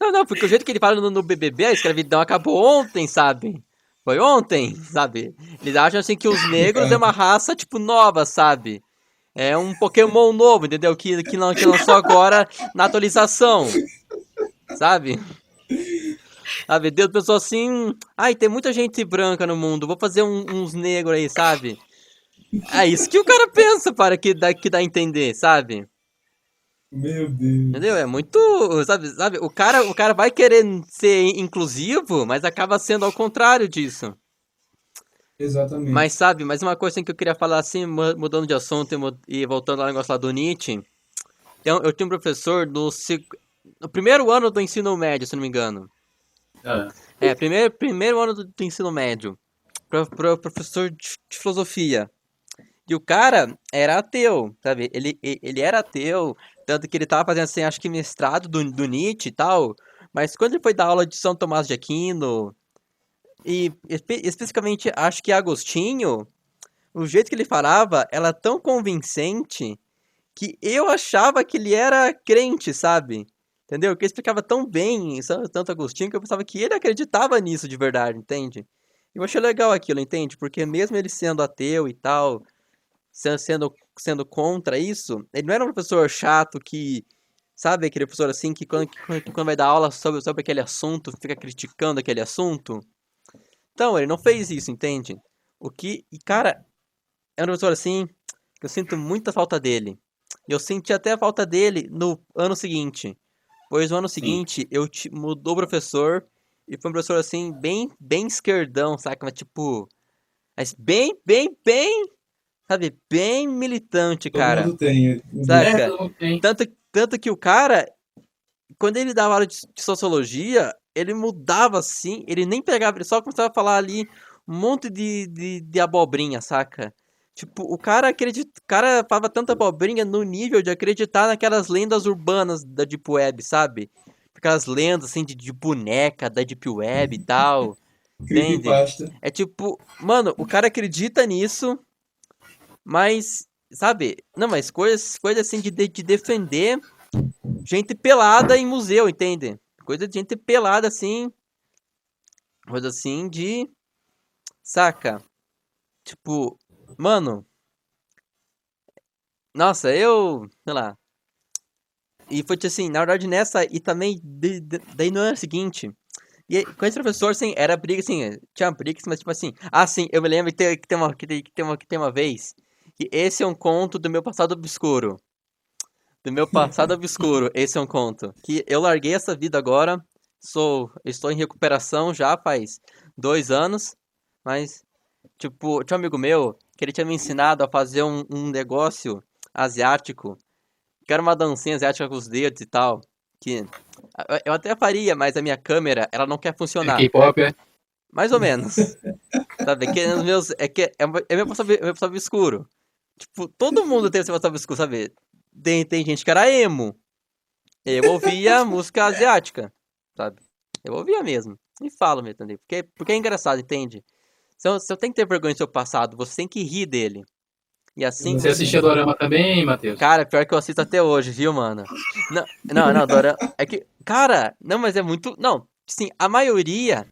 Não, porque o jeito que ele fala no BBB, a escravidão acabou ontem, sabe? Foi ontem, sabe? Eles acham assim que os negros é uma raça, tipo, nova, sabe? É um Pokémon novo, entendeu? Que lançou agora na atualização, sabe? Sabe? Deus pensou assim, ai, tem muita gente branca no mundo, vou fazer uns negros aí, sabe? É isso que o cara pensa, para que dá a entender, sabe? Meu Entendeu? É Deus. muito, sabe? O cara vai querer ser inclusivo, mas acaba sendo ao contrário disso. Mas Exatamente. sabe, mais uma coisa assim, que eu queria falar assim, mudando de assunto e voltando ao negócio lá do Nietzsche. Eu tinha um professor no primeiro ano do ensino médio, se não me engano. Ah, É, primeiro ano do ensino médio. Professor de filosofia. E o cara era ateu, sabe? Ele era ateu, tanto que ele tava fazendo assim, acho que mestrado do Nietzsche e tal. Mas quando ele foi dar aula de São Tomás de Aquino, e especificamente acho que Agostinho, o jeito que ele falava era tão convincente que eu achava que ele era crente, sabe? Entendeu? Que ele explicava tão bem tanto Agostinho que eu pensava que ele acreditava nisso de verdade, entende? Eu achei legal aquilo, entende? Porque mesmo ele sendo ateu e tal, sendo contra isso, ele não era um professor chato que, sabe, aquele professor assim que quando vai dar aula sobre aquele assunto, fica criticando aquele assunto. Então, ele não fez isso, entende? E cara, é um professor assim que eu sinto muita falta dele. E eu senti até a falta dele no ano seguinte. Pois no ano sim. seguinte mudou o professor e foi um professor assim, bem esquerdão, saca? Mas bem, sabe? Bem militante, Todo cara. mundo tem um É, Saca? desses. não tem. Tanto que o cara, quando ele dava aula de sociologia, ele mudava assim, ele nem pegava, ele só começava a falar ali um monte de abobrinha, saca? Tipo, o cara falava tanta abobrinha no nível de acreditar naquelas lendas urbanas da Deep Web, sabe? Aquelas lendas assim de boneca da Deep Web e tal, entende? Creepypasta. É tipo, mano, o cara acredita nisso, mas, sabe? Não, mas coisas assim de defender gente pelada em museu, entende? Coisa de gente pelada assim, coisa assim de, saca? Tipo, mano, nossa, sei lá. E foi tipo assim, na verdade nessa, e também daí no ano seguinte. E com esse professor, assim, era briga, assim, tinha briga, mas tipo assim, ah, sim, eu me lembro que tem uma vez, que esse é um conto do meu passado obscuro. Do meu passado obscuro, esse é um conto. Que eu larguei essa vida agora, estou em recuperação já faz 2 anos, mas, tipo, tinha um amigo meu que ele tinha me ensinado a fazer um negócio asiático, que era uma dancinha asiática com os dedos e tal, que eu até faria, mas a minha câmera, ela não quer É funcionar. K-pop, é? Mais ou menos. Sabe? É meu passado obscuro. Tipo, todo mundo tem esse passado obscuro, sabe? Tem gente que era emo. Eu ouvia música asiática, sabe? Eu ouvia mesmo. E falo mesmo, entendeu? Porque é engraçado, entende? Se eu tenho que ter vergonha do seu passado, você tem que rir dele. E assim Você você. assistia Dorama também, Matheus? Cara, pior que eu assisto até hoje, viu, mano? Não, Dora. É que. Cara, não, mas é muito. Não, sim, a maioria.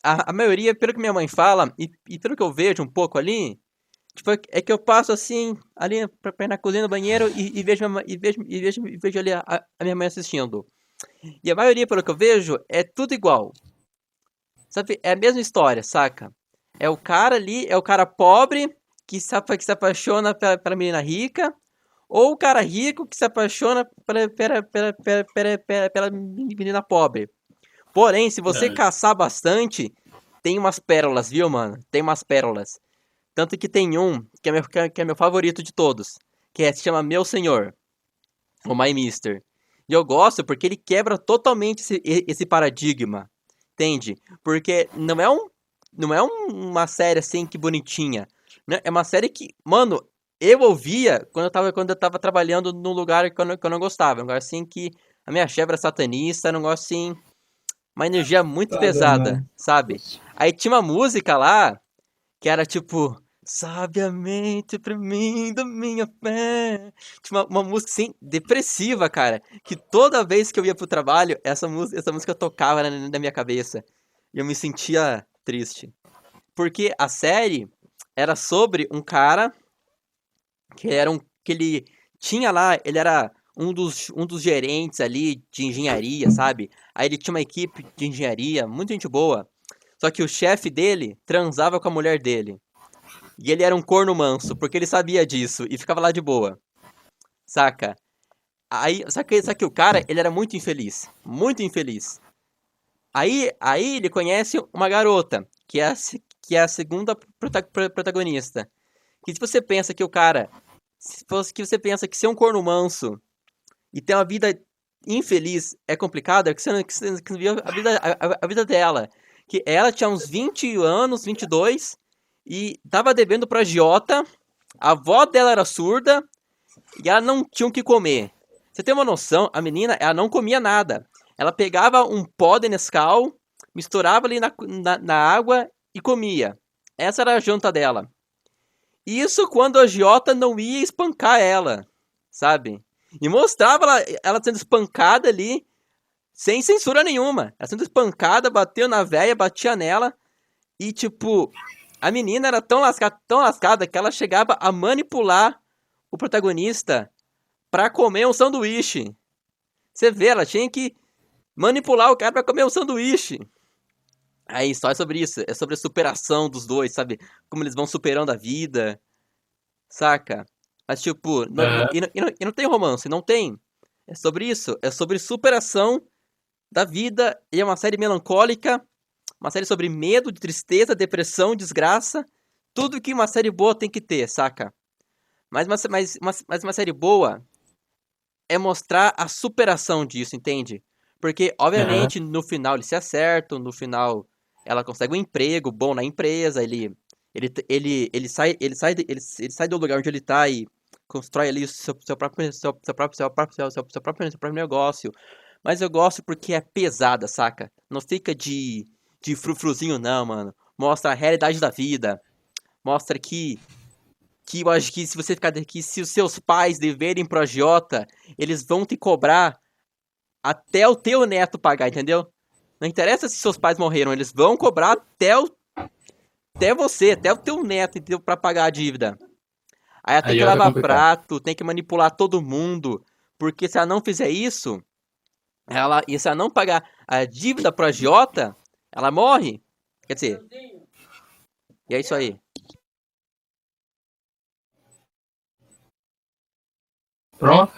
A maioria, pelo que minha mãe fala, e pelo que eu vejo um pouco ali, tipo, é que eu passo assim, ali pra ir na cozinha, no banheiro, e vejo, e vejo ali a minha mãe assistindo. E a maioria, pelo que eu vejo, é tudo igual. Sabe? É a mesma história, saca? É o cara ali, é o cara pobre que se apaixona pela menina rica, ou o cara rico que se apaixona pela menina pobre. Porém, se você Ah, caçar bastante, tem umas pérolas, viu, mano? Tem umas pérolas. Tanto que tem um que é meu favorito de todos, se chama Meu Senhor, o My Mister. E eu gosto porque ele quebra totalmente esse paradigma, entende? Porque não é uma série assim que bonitinha, né? É uma série que, mano, eu ouvia quando eu tava trabalhando num lugar que eu não gostava. Um lugar assim que a minha chefe era satanista, era um negócio assim, uma energia muito Tá pesada, danado. sabe? Aí tinha uma música lá que era tipo, sabiamente pra mim da minha fé. Tinha uma música assim, depressiva, cara. Que toda vez que eu ia pro trabalho, essa música tocava na minha cabeça. E eu me sentia triste. Porque a série era sobre um cara que ele tinha lá, ele era um dos gerentes ali de engenharia, sabe? Aí ele tinha uma equipe de engenharia, muito gente boa. Só que o chefe dele transava com a mulher dele. E ele era um corno manso, porque ele sabia disso e ficava lá de boa, saca? Aí, só que o cara, ele era muito infeliz, muito infeliz. Aí ele conhece uma garota, que é a segunda protagonista. Que se você pensa que o cara, se fosse que você pensa que ser um corno manso e ter uma vida infeliz é complicado, é que você não viu a vida dela. Que ela tinha uns 20 anos, 22, e tava devendo pra agiota, a avó dela era surda e ela não tinha o que comer. Você tem uma noção, a menina, ela não comia nada. Ela pegava um pó de Nescau, misturava ali na água e comia. Essa era a janta dela. Isso quando a agiota não ia espancar ela, sabe? E mostrava ela sendo espancada ali, sem censura nenhuma. Ela sendo espancada, bateu na véia, batia nela. E, tipo, a menina era tão lascada que ela chegava a manipular o protagonista pra comer um sanduíche. Você vê, ela tinha que manipular o cara pra comer um sanduíche. Aí, só é sobre isso. É sobre a superação dos dois, sabe? Como eles vão superando a vida, saca? Mas, tipo, Aham. e não tem romance, não tem. É sobre isso. É sobre superação da vida. E é uma série melancólica. Uma série sobre medo, tristeza, depressão, desgraça. Tudo que uma série boa tem que ter, saca? Mas uma série boa é mostrar a superação disso, entende? Porque, Aham. obviamente, no final eles se acertam, no final ela consegue um emprego bom na empresa, ele sai do lugar onde ele tá e constrói ali seu próprio negócio. Mas eu gosto porque é pesada, saca? Não fica de frufruzinho, não, mano. Mostra a realidade da vida. Mostra que eu acho que se você ficar aqui, se os seus pais deverem pro agiota, eles vão te cobrar até o teu neto pagar, entendeu? Não interessa se seus pais morreram, eles vão cobrar até você, até o teu neto, entendeu? Pra pagar a dívida. Aí ela tem Aí que é lavar complicado. prato, tem que manipular todo mundo, porque se ela não fizer isso, e se ela não pagar a dívida pro agiota, ela morre. Quer dizer, e é isso aí. Pronto.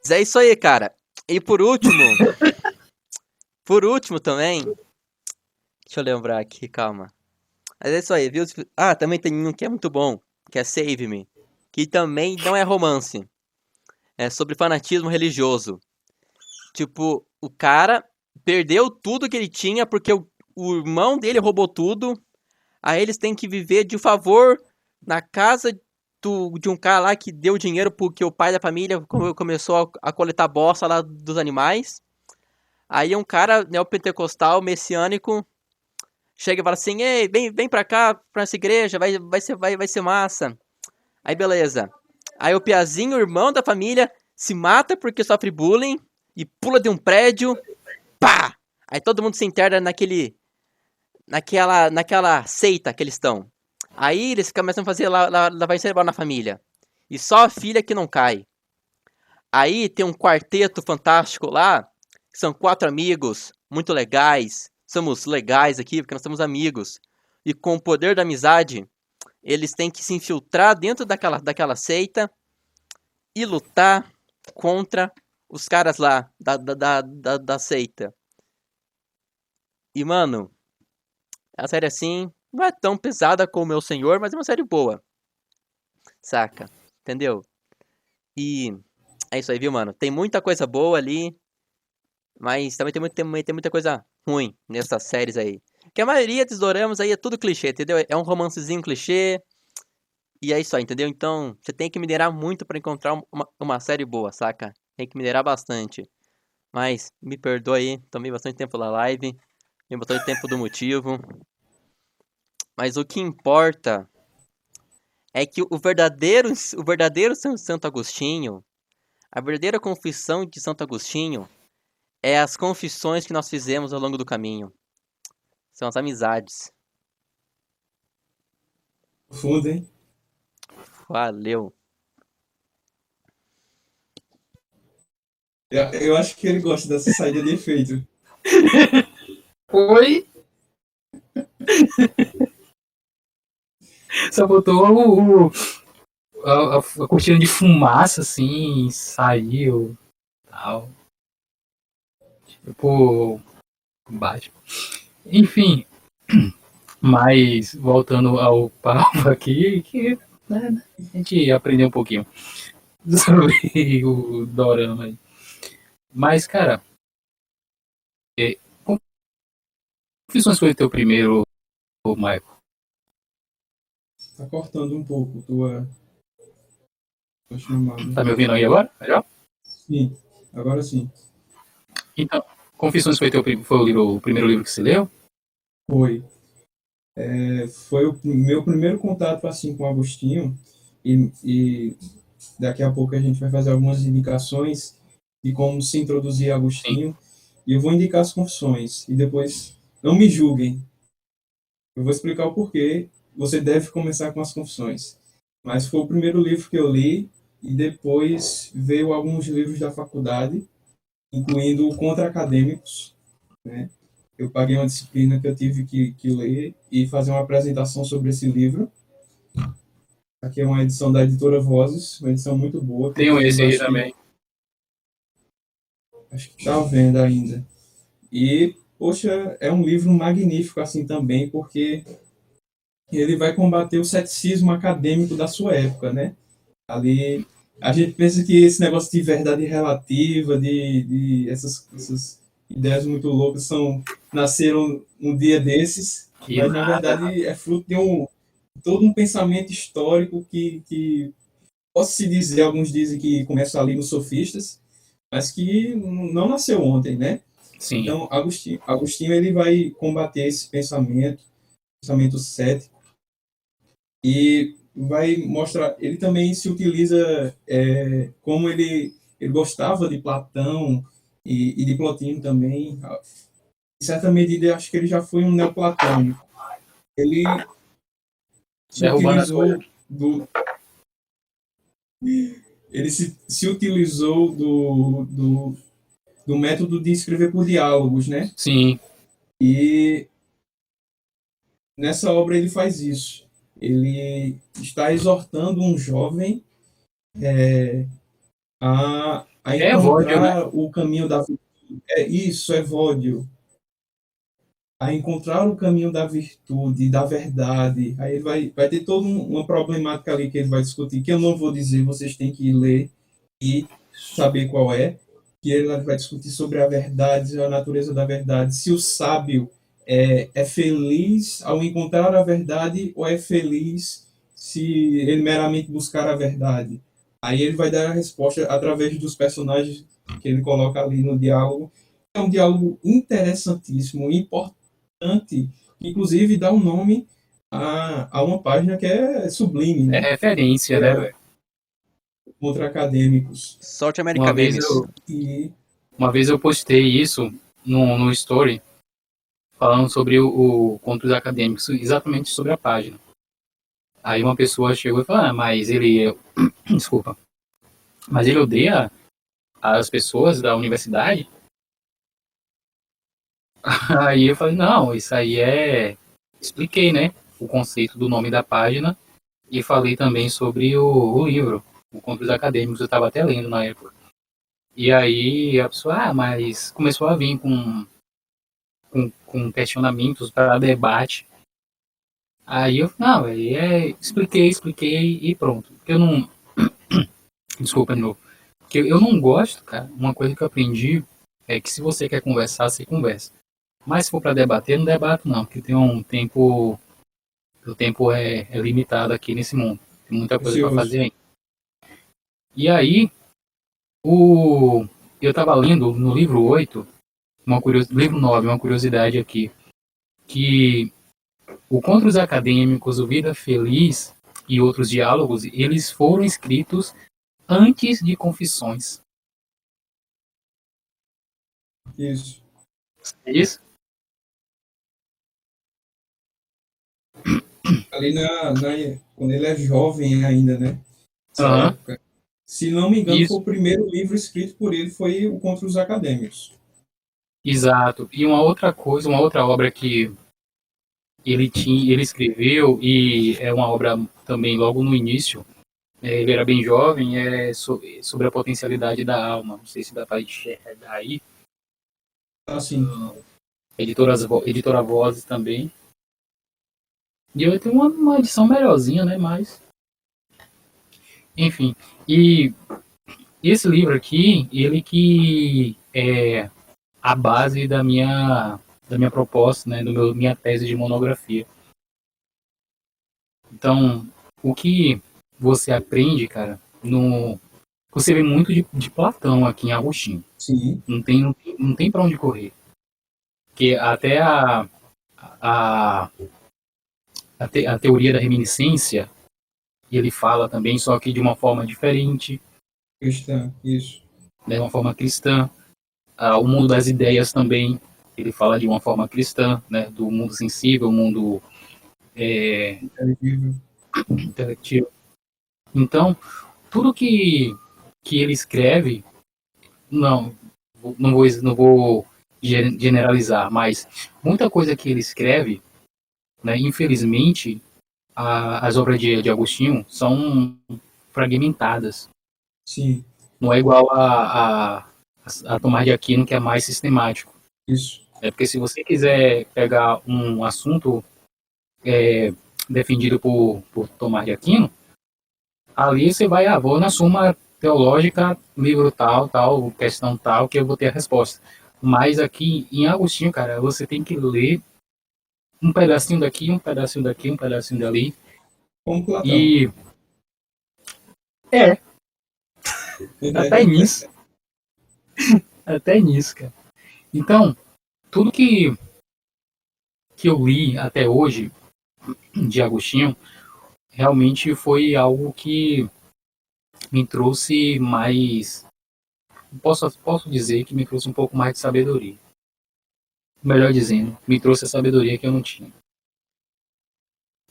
Mas é isso aí, cara. E por último também, deixa eu lembrar aqui, calma. Mas é isso aí, viu? Ah, também tem um que é muito bom, que é Save Me, que também não é romance, é sobre fanatismo religioso. Tipo, o cara perdeu tudo que ele tinha porque o irmão dele roubou tudo, aí eles têm que viver de favor na casa de um cara lá que deu dinheiro porque o pai da família começou a coletar bosta lá dos animais. Aí um cara neopentecostal, messiânico, chega e fala assim: Ei, vem pra cá, pra essa igreja, vai ser massa. Aí beleza. Aí o Piazinho, o irmão da família, se mata porque sofre bullying e pula de um prédio. Pá! Aí todo mundo se interna naquela seita que eles estão. Aí eles começam a fazer lavagem cerebral na família. E só a filha que não cai. Aí tem um quarteto fantástico lá, que são 4 amigos, muito legais. Somos legais aqui porque nós somos amigos. E com o poder da amizade, eles têm que se infiltrar dentro daquela seita e lutar contra os caras lá da seita. E, mano, a série assim não é tão pesada como o Meu Senhor, mas é uma série boa, saca? Entendeu? E é isso aí, viu, mano? Tem muita coisa boa ali. Mas também tem muita coisa ruim nessas séries aí. Que a maioria dos doramas aí é tudo clichê, entendeu? É um romancezinho clichê. E é isso aí, entendeu? Então, você tem que minerar muito pra encontrar uma série boa, saca? Tem que minerar bastante. Mas, me perdoa aí, tomei bastante tempo da live. Tomei bastante tempo do motivo. Mas o que importa é que o verdadeiro Santo Agostinho, a verdadeira confissão de Santo Agostinho, é as confissões que nós fizemos ao longo do caminho. São as amizades. Fundo, hein? Valeu. Eu acho que ele gosta dessa saída de efeito. Oi? Só botou a cortina de fumaça, assim, saiu, tal. Tipo, Batman. Enfim, mas voltando ao papo aqui, que né, a gente aprendeu um pouquinho sobre o Dorama aí. Mas, cara, Confissões foi o teu primeiro, Michael? Tá cortando um pouco tua chamada. Tá me ouvindo aí agora? Melhor? Sim, agora sim. Então, Confissões foi o primeiro livro que você leu? Foi. Foi o meu primeiro contato assim com o Agostinho e daqui a pouco a gente vai fazer algumas indicações de como se introduzir a Agostinho. E eu vou indicar as confissões e depois não me julguem. Eu vou explicar o porquê você deve começar com as confissões. Mas foi o primeiro livro que eu li e depois veio alguns livros da faculdade, incluindo contra-acadêmicos, né? Eu paguei uma disciplina que eu tive que ler e fazer uma apresentação sobre esse livro. Aqui é uma edição da editora Vozes, uma edição muito boa. Tenho esse aí também. Acho que está à venda ainda. E, poxa, é um livro magnífico assim também, porque ele vai combater o ceticismo acadêmico da sua época, né? Ali, a gente pensa que esse negócio de verdade relativa, de essas ideias muito loucas nasceram um dia desses, mas na verdade é fruto de todo um pensamento histórico que posso se dizer, alguns dizem que começa ali nos sofistas, mas que não nasceu ontem, né? Sim. Então, Agostinho ele vai combater esse pensamento cético, e vai mostrar, ele também se utiliza, como ele gostava de Platão e de Plotino também, em certa medida, acho que ele já foi um neoplatônico. Ele se utilizou se utilizou do método de escrever por diálogos, né? Sim. E nessa obra ele faz isso. Ele está exortando um jovem a encontrar o caminho da virtude. Isso, Evódio. A encontrar o caminho da virtude, da verdade. Aí vai ter toda uma problemática ali que ele vai discutir, que eu não vou dizer, vocês têm que ler e saber qual é. Que ele vai discutir sobre a verdade, a natureza da verdade. Se o sábio é feliz ao encontrar a verdade ou é feliz se ele meramente buscar a verdade. Aí ele vai dar a resposta através dos personagens que ele coloca ali no diálogo. É um diálogo interessantíssimo, importante, que inclusive dá um nome a uma página que é sublime, né? É referência, né, velho? Contra acadêmicos. Sorte América Memes. Uma vez eu postei isso no story, falando sobre o conto dos acadêmicos, exatamente sobre a página. Aí uma pessoa chegou e falou, mas ele... Desculpa. Mas ele odeia as pessoas da universidade? Aí eu falei, não, isso aí Expliquei, né, o conceito do nome da página e falei também sobre o livro, o Contos Acadêmicos, eu estava até lendo na época. E aí a pessoa, mas começou a vir com questionamentos para debate. Aí eu, não, expliquei e pronto. Porque eu não... Desculpa de novo. Porque eu não gosto, cara, uma coisa que eu aprendi é que se você quer conversar, você conversa. Mas se for para debater, não debato não, porque tem um tempo, o tempo é limitado aqui nesse mundo. Tem muita coisa para Precioso. fazer ainda. E aí, eu estava lendo no livro 8, livro 9, uma curiosidade aqui, que o Contra os Acadêmicos, o Vida Feliz e outros diálogos, eles foram escritos antes de Confissões. Isso. É isso? Ali quando ele é jovem ainda, né? Nessa Aham. época. Se não me engano, foi Isso, o primeiro livro escrito por ele, foi o Contra os Acadêmicos. exato. E uma outra coisa, uma outra obra que ele escreveu, e é uma obra também logo no início, ele era bem jovem, sobre a potencialidade da alma. Não sei se dá para enxergar aí. Assim, Editora Vozes também. E eu tenho uma edição melhorzinha, né? Mas, enfim. E esse livro aqui, ele que é a base da minha proposta, né? Minha tese de monografia. Então, o que você aprende, cara, você vê muito de Platão aqui em Agostinho. sim, Não tem para onde correr. Porque até a, a teoria da reminiscência, ele fala também, só que de uma forma diferente, cristã, isso. né, de uma forma cristã. O mundo das ideias também, ele fala de uma forma cristã, né, do mundo sensível, o mundo Inteligível. intelectivo. Então, tudo que ele escreve, não, não vou generalizar, mas muita coisa que ele escreve, né, infelizmente, as obras de Agostinho são fragmentadas. Sim, Não é igual a Tomás de Aquino, que é mais sistemático. isso. Porque se você quiser pegar um assunto defendido por Tomás de Aquino, ali você vai, vou na Suma Teológica, livro tal, tal, questão tal, que eu vou ter a resposta. Mas aqui em Agostinho, cara, você tem que ler um pedacinho daqui, um pedacinho daqui, um pedacinho dali. Como Platão. E é, até nisso. Até nisso, cara. Então, tudo que eu li até hoje de Agostinho realmente foi algo que me trouxe mais. Posso dizer que me trouxe um pouco mais de sabedoria. Melhor dizendo, me trouxe a sabedoria que eu não tinha.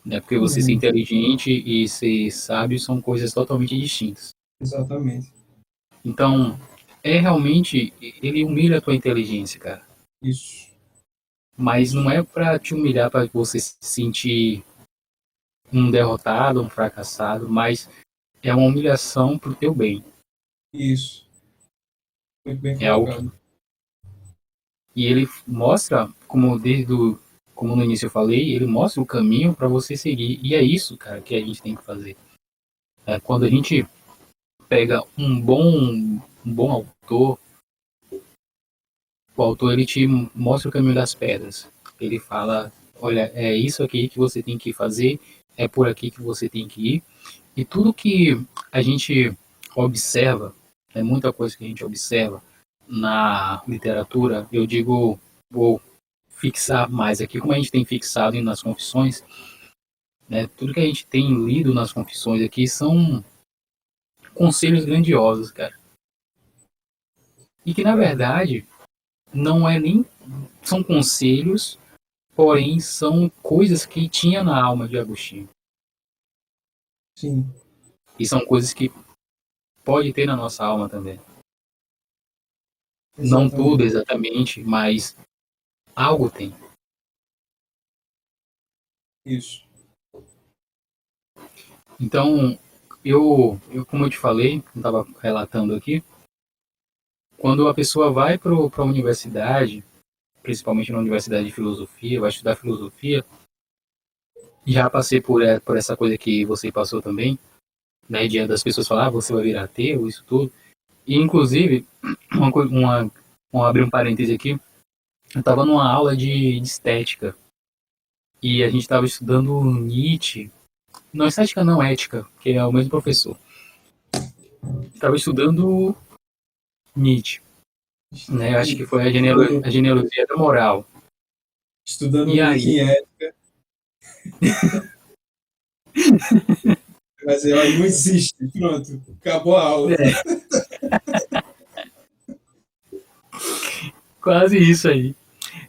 Né? Porque você ser Uhum, inteligente e ser sábio são coisas totalmente distintas. exatamente. Então, realmente, ele humilha a tua inteligência, cara. Isso. Mas não é pra te humilhar para você se sentir um derrotado, um fracassado, mas é uma humilhação pro teu bem. Isso. Muito bem É algo que, colocado. e ele mostra, como no início eu falei, ele mostra o caminho para você seguir. E é isso, cara, que a gente tem que fazer. Quando a gente pega um bom autor, o autor ele te mostra o caminho das pedras. Ele fala, olha, é isso aqui que você tem que fazer, é por aqui que você tem que ir. E tudo que a gente observa, muita coisa que a gente observa na literatura, eu digo, vou fixar mais aqui, como a gente tem fixado nas confissões, né, tudo que a gente tem lido nas confissões aqui são conselhos grandiosos, cara. E que, na verdade, não é nem... São conselhos, porém são coisas que tinha na alma de Agostinho. Sim, E são coisas que pode ter na nossa alma também. Não tudo exatamente. exatamente, mas algo tem. Isso. Então, eu como eu te falei, eu estava relatando aqui, quando a pessoa vai para a universidade, principalmente na universidade de filosofia, vai estudar filosofia, já passei por essa coisa que você passou também, né, das pessoas falar, você vai virar ateu, isso tudo. E, inclusive, uma Vamos abrir um parêntese aqui. Eu estava numa aula de estética e a gente estava estudando Nietzsche. Não, estética não, ética, que é o mesmo professor. Estava estudando Nietzsche, né? Acho que foi a genealogia da moral. Estudando E Nick aí, em ética, mas ela não existe. Pronto, acabou a aula. quase isso aí.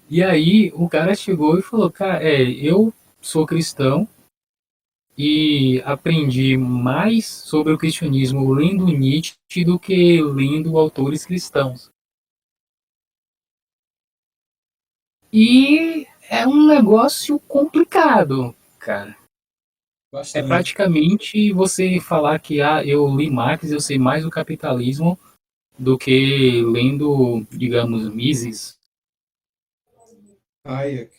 E aí o cara chegou e falou, cara, eu sou cristão e aprendi mais sobre o cristianismo lendo Nietzsche do que lendo autores cristãos. E é um negócio complicado, cara. É Bastante. praticamente você falar que eu li Marx, eu sei mais do capitalismo do que lendo, digamos, Mises. Hayek.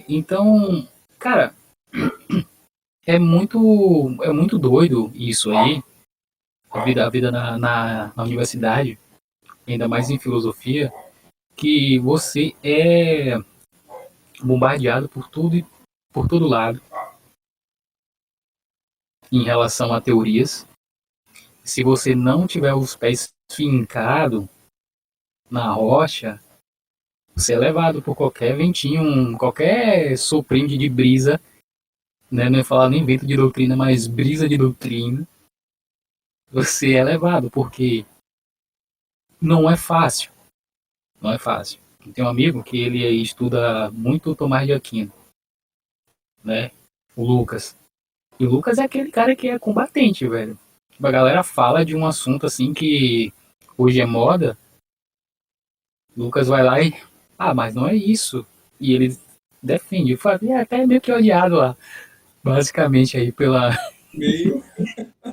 Então, cara, é muito doido isso aí, a vida na universidade, ainda mais em filosofia, que você é bombardeado por tudo e por todo lado em relação a teorias. Se você não tiver os pés fincados na rocha, você é levado por qualquer ventinho, qualquer soprinho de brisa, né? Não ia falar nem vento de doutrina, mas brisa de doutrina. Você é levado, porque não é fácil. Não é fácil. Tem um amigo que ele estuda muito Tomás de Aquino, né? O Lucas. E o Lucas é aquele cara que é combatente, velho. A galera fala de um assunto assim que hoje é moda. O Lucas vai lá e. Ah, mas não é isso. E ele defende. Fala, até meio que odiado lá. Basicamente aí pela. Meio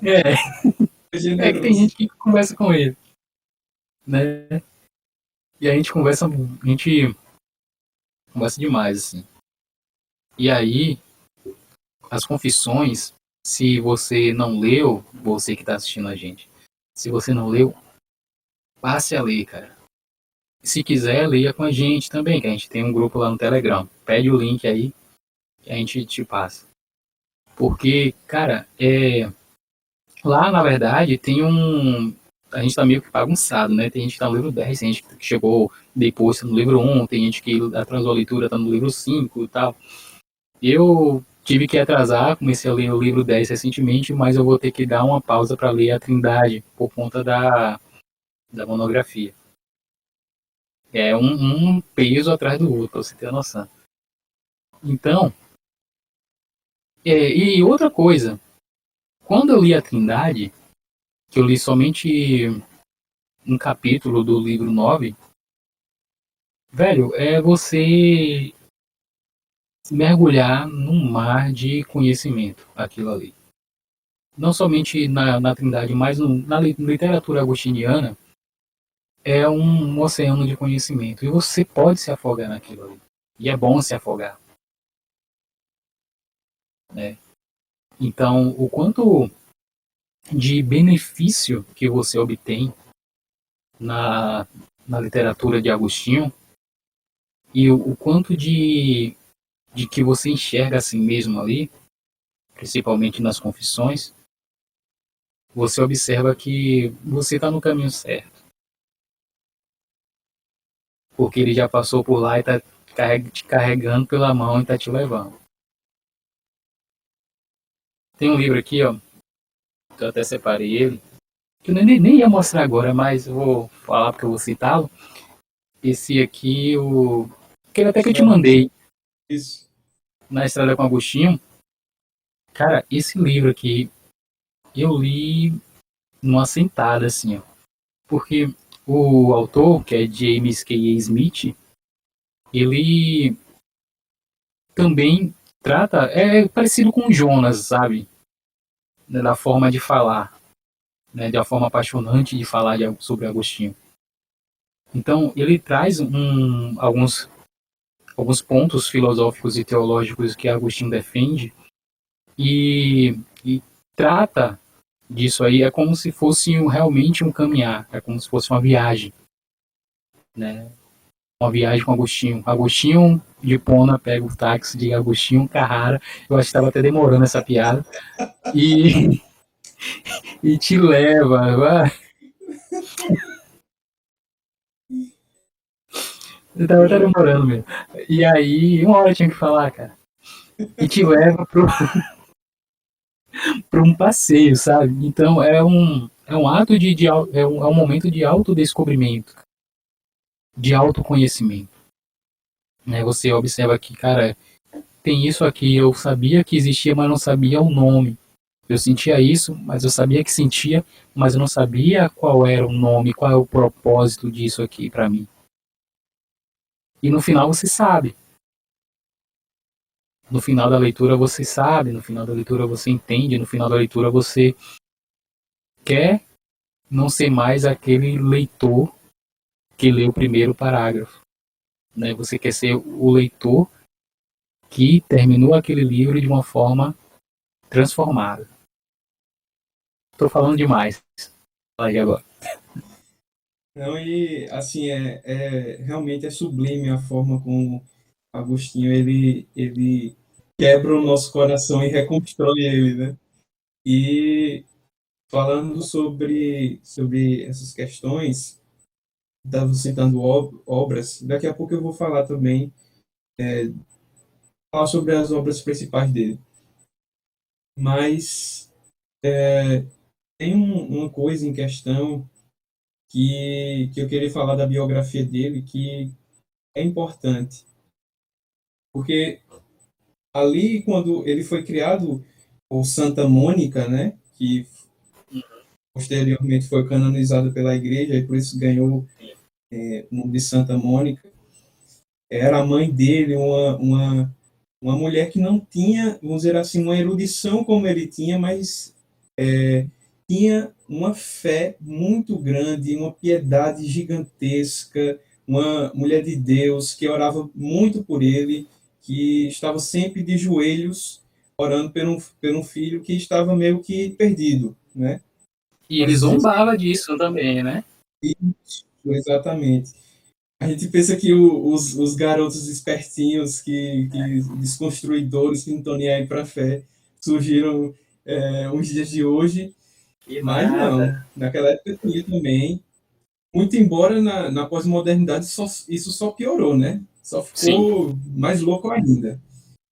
É, é que tem generoso. gente que conversa com ele, né? E a gente conversa demais, assim. E aí, as confissões, se você não leu, você que tá assistindo a gente, se você não leu, passe a ler, cara. Se quiser, leia com a gente também, que a gente tem um grupo lá no Telegram. Pede o link aí que a gente te passa. Porque, cara, lá na verdade tem um. A gente tá meio que bagunçado, né? Tem gente que tá no livro 10, tem gente que chegou depois tá no livro 1, tem gente que atrasou a leitura, tá no livro 5 e tal. Eu tive que atrasar, comecei a ler o livro 10 recentemente, mas eu vou ter que dar uma pausa para ler a Trindade por conta da monografia. É um peso atrás do outro, pra você ter noção. Então, e outra coisa, quando eu li a Trindade, que eu li somente um capítulo do livro 9, velho, é você mergulhar num mar de conhecimento, aquilo ali. Não somente na Trindade, mas na literatura agostiniana, é um oceano de conhecimento. E você pode se afogar naquilo ali. E é bom se afogar, né? Então, o quanto de benefício que você obtém na, na literatura de Agostinho e o quanto de que você enxerga a si mesmo ali, principalmente nas confissões, você observa que você está no caminho certo. Porque ele já passou por lá e está te carregando pela mão e está te levando. Tem um livro aqui, ó, que eu até separei ele, que eu nem ia mostrar agora, mas eu vou falar porque eu vou citá-lo. Esse aqui, aquele até que eu te mandei, Isso. Na Estrada com Agostinho. Cara, esse livro aqui, eu li numa sentada, assim, ó. Porque o autor, que é James K. Smith, ele também trata, é parecido com Jonas, sabe? Da forma de falar, né? Da forma apaixonante de falar sobre Agostinho. Então, ele traz alguns pontos filosóficos e teológicos que Agostinho defende e trata disso aí, é como se fosse realmente um caminhar, é como se fosse uma viagem, né? Uma viagem com Agostinho. Agostinho de Pona pega o táxi de Agostinho Carrara. Eu acho que estava até demorando essa piada. E, e te leva. Estava até demorando mesmo. E aí, uma hora eu tinha que falar, cara. E te leva para um passeio, sabe? Então é um ato é um momento de autodescobrimento, de autoconhecimento. Né? Você observa que, cara, tem isso aqui, eu sabia que existia, mas não sabia o nome. Eu sentia isso, mas eu sabia que sentia, mas eu não sabia qual era o nome, qual é o propósito disso aqui para mim. E no final você sabe. No final da leitura você sabe, no final da leitura você entende, no final da leitura você quer não ser mais aquele leitor que lê o primeiro parágrafo. Né? Você quer ser o leitor que terminou aquele livro de uma forma transformada. Estou falando demais. Fala aí agora. Não, e assim, realmente é sublime a forma como Agostinho ele quebra o nosso coração e reconstrói ele, né? E falando sobre essas questões, estava citando obras, daqui a pouco eu vou falar também, falar sobre as obras principais dele. Mas tem uma coisa em questão que eu queria falar da biografia dele que é importante. Porque ali, quando ele foi criado por Santa Mônica, né, que posteriormente foi canonizado pela igreja e por isso ganhou o nome de Santa Mônica, era a mãe dele, uma mulher que não tinha, vamos dizer assim, uma erudição como ele tinha, mas tinha uma fé muito grande, uma piedade gigantesca, uma mulher de Deus que orava muito por ele, que estava sempre de joelhos orando por um filho que estava meio que perdido, né? E ele Vamos dizer zombava disso também, né? isso, exatamente. A gente pensa que os garotos espertinhos, que desconstruidores, que não estão nem aí para a fé, surgiram uns dias de hoje, E mas não. nada. Naquela época tinha também. Muito embora na pós-modernidade isso só piorou, né? Só Sim. ficou mais louco ainda.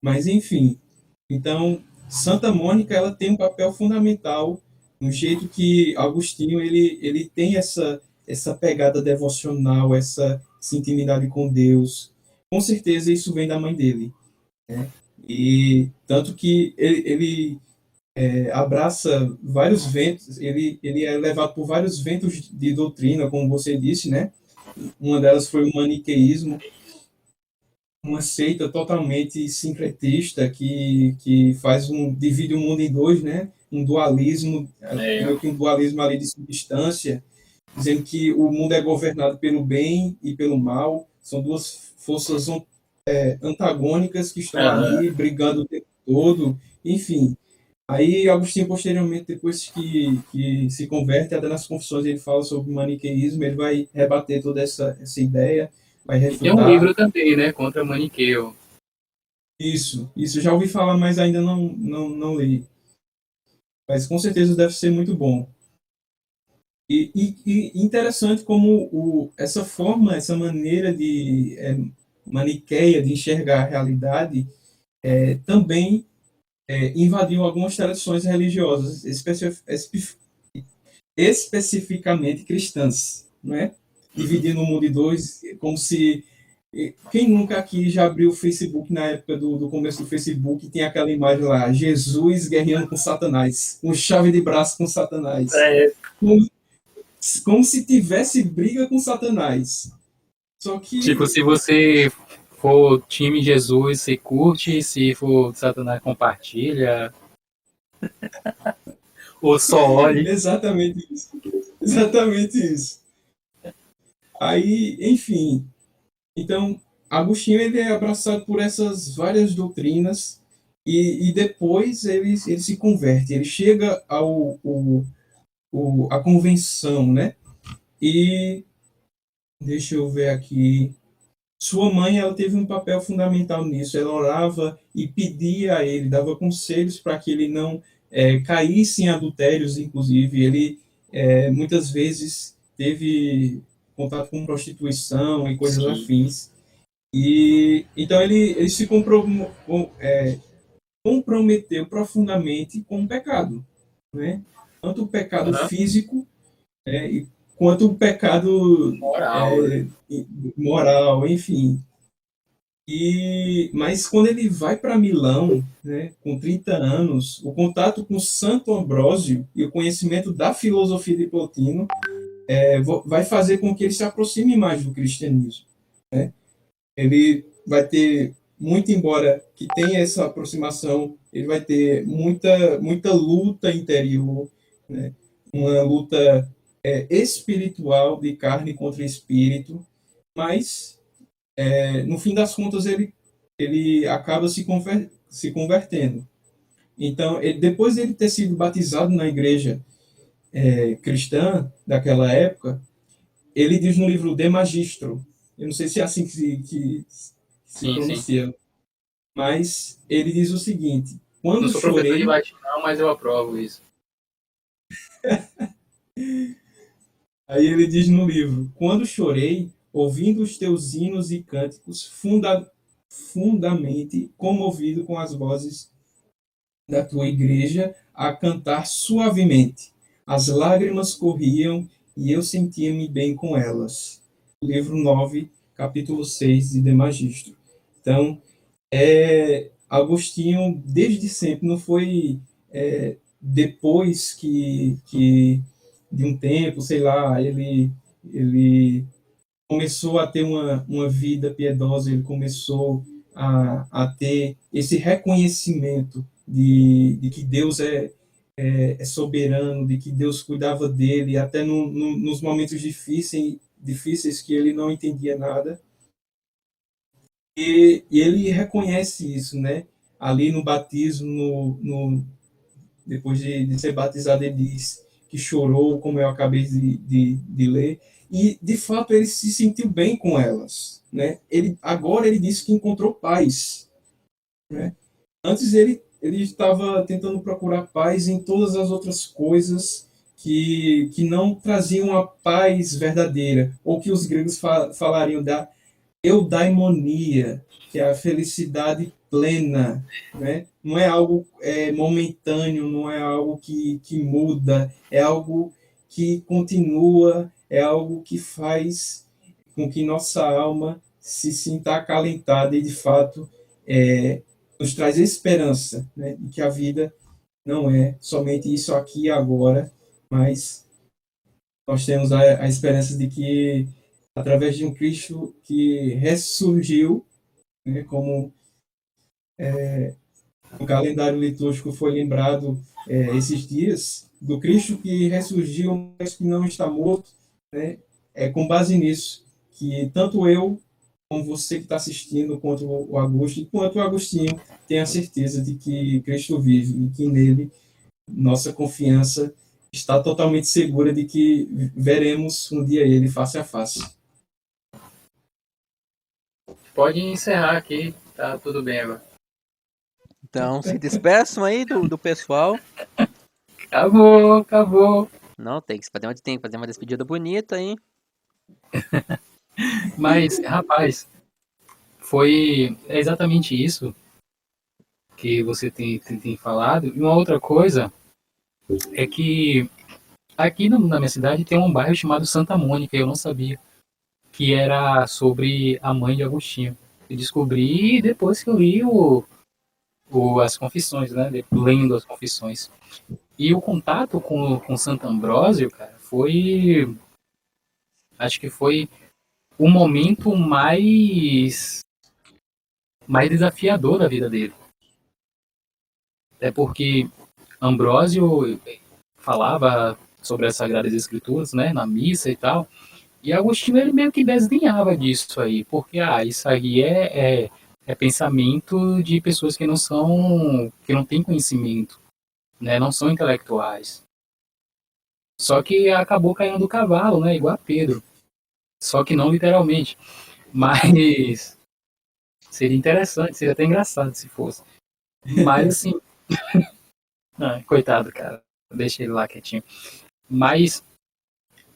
Mas, enfim. Então, Santa Mônica ela tem um papel fundamental no jeito que Agostinho ele tem essa pegada devocional, essa intimidade com Deus. Com certeza isso vem da mãe dele, né? E tanto que ele abraça vários ventos, ele é levado por vários ventos de doutrina, como você disse, né? Uma delas foi o maniqueísmo, uma seita totalmente sincretista que divide o mundo em dois, né? Um dualismo, É, meio que um dualismo ali de substância, dizendo que o mundo é governado pelo bem e pelo mal, são duas forças antagônicas que estão ali brigando o tempo todo, enfim. Aí Agostinho, posteriormente, depois que se converte, até nas confissões ele fala sobre o maniqueísmo, ele vai rebater toda essa ideia, vai e tem um refutar. livro também, né? Contra Maniqueu. Isso já ouvi falar, mas ainda não li. Mas com certeza deve ser muito bom. E interessante como essa forma, essa maneira de maniqueia de enxergar a realidade também invadiu algumas tradições religiosas, especificamente cristãs, não é? Dividindo o mundo em dois, como se quem nunca aqui já abriu o Facebook na época do começo do Facebook, tem aquela imagem lá, Jesus guerreando com Satanás, com chave de braço com Satanás. É, Como se tivesse briga com Satanás. Só tipo, que, se você for time Jesus, você curte, se for Satanás, compartilha, ou só olhe. exatamente isso. Exatamente isso. Aí, enfim, então, Agostinho ele é abraçado por essas várias doutrinas e depois ele se converte, ele chega à convenção, né? E Deixa eu ver aqui. Sua mãe, ela teve um papel fundamental nisso. Ela orava e pedia a ele, dava conselhos para que ele não caísse em adultérios, inclusive. Ele muitas vezes teve contato com prostituição e coisas Sim. afins. E então ele se comprometeu profundamente com o pecado, né? Tanto o pecado Aham. físico, quanto o pecado Moral, né? moral, enfim. Mas quando ele vai para Milão, né, com 30 anos, o contato com Santo Ambrósio e o conhecimento da filosofia de Plotino vai fazer com que ele se aproxime mais do cristianismo. Né? Ele vai ter, muito embora que tenha essa aproximação, ele vai ter muita luta interior, né? Uma luta espiritual, de carne contra espírito, mas no fim das contas ele acaba se convertendo. Então, depois de ele ter sido batizado na igreja cristã daquela época, ele diz no livro De Magistro, eu não sei se é assim que se Sim, sim. pronuncia, mas ele diz o seguinte: Não quando sou professor de chorei, latim, não, mas eu aprovo isso. aí ele diz no livro: quando chorei, ouvindo os teus hinos e cânticos, fundamente comovido com as vozes da tua igreja, a cantar suavemente. As lágrimas corriam e eu sentia-me bem com elas. Livro 9, capítulo 6 de Magistro. Então, Agostinho, desde sempre, não foi depois que de um tempo, sei lá, ele começou a ter uma vida piedosa, ele começou a ter esse reconhecimento de que Deus é soberano, de que Deus cuidava dele, até nos momentos difíceis que ele não entendia nada. E ele reconhece isso, né? Ali no batismo, depois de ser batizado, ele diz que chorou, como eu acabei de ler, e de fato ele se sentiu bem com elas, né? Agora ele disse que encontrou paz, né? Antes ele estava tentando procurar paz em todas as outras coisas que não traziam a paz verdadeira, ou que os gregos falariam da eudaimonia, que é a felicidade plena, né? Não é algo momentâneo, não é algo que muda, é algo que continua, é algo que faz com que nossa alma se sinta acalentada e, de fato, nos traz esperança, né? De que a vida não é somente isso aqui e agora, mas nós temos a esperança de que, através de um Cristo que ressurgiu, né, como o calendário litúrgico foi lembrado esses dias, do Cristo que ressurgiu, mas que não está morto, né, é com base nisso que tanto eu, como você que está assistindo, quanto o Augusto, e quanto o Agostinho, tem a certeza de que Cristo vive e que nele nossa confiança está totalmente segura de que veremos um dia ele face a face. Pode encerrar aqui, tá tudo bem agora. Então, se despeçam aí do pessoal. Acabou, acabou. Não, tem que fazer uma despedida bonita aí. Mas, rapaz, foi exatamente isso que você tem falado. E uma outra coisa é que aqui na minha cidade tem um bairro chamado Santa Mônica, eu não sabia, que era sobre a mãe de Agostinho. Eu descobri depois que eu li as confissões, né? Lendo as confissões. E o contato com Santo Ambrósio, cara, acho que foi o momento mais desafiador da vida dele. É porque Ambrósio falava sobre as Sagradas Escrituras, né, na missa e tal, e Agostinho ele meio que desdenhava disso aí, porque isso aí é pensamento de pessoas que não têm conhecimento, né, não são intelectuais. Só que acabou caindo do cavalo, né, igual a Pedro. Só que não literalmente. Mas seria interessante, seria até engraçado se fosse. Mas assim, coitado, cara. Deixa ele lá quietinho. Mas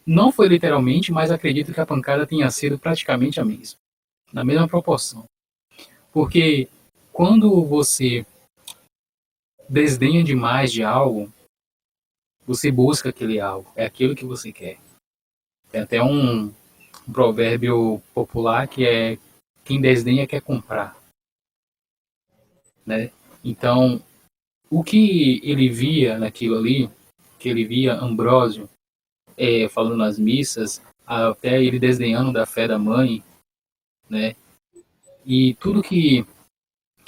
não foi literalmente, mas acredito que a pancada tenha sido praticamente a mesma. Na mesma proporção. Porque quando você desdenha demais de algo, você busca aquele algo. É aquilo que você quer. Tem até um provérbio popular que é quem desdenha quer comprar, né? Então, o que ele via naquilo ali, que ele via Ambrósio falando nas missas, até ele desdenhando da fé da mãe, né? E tudo que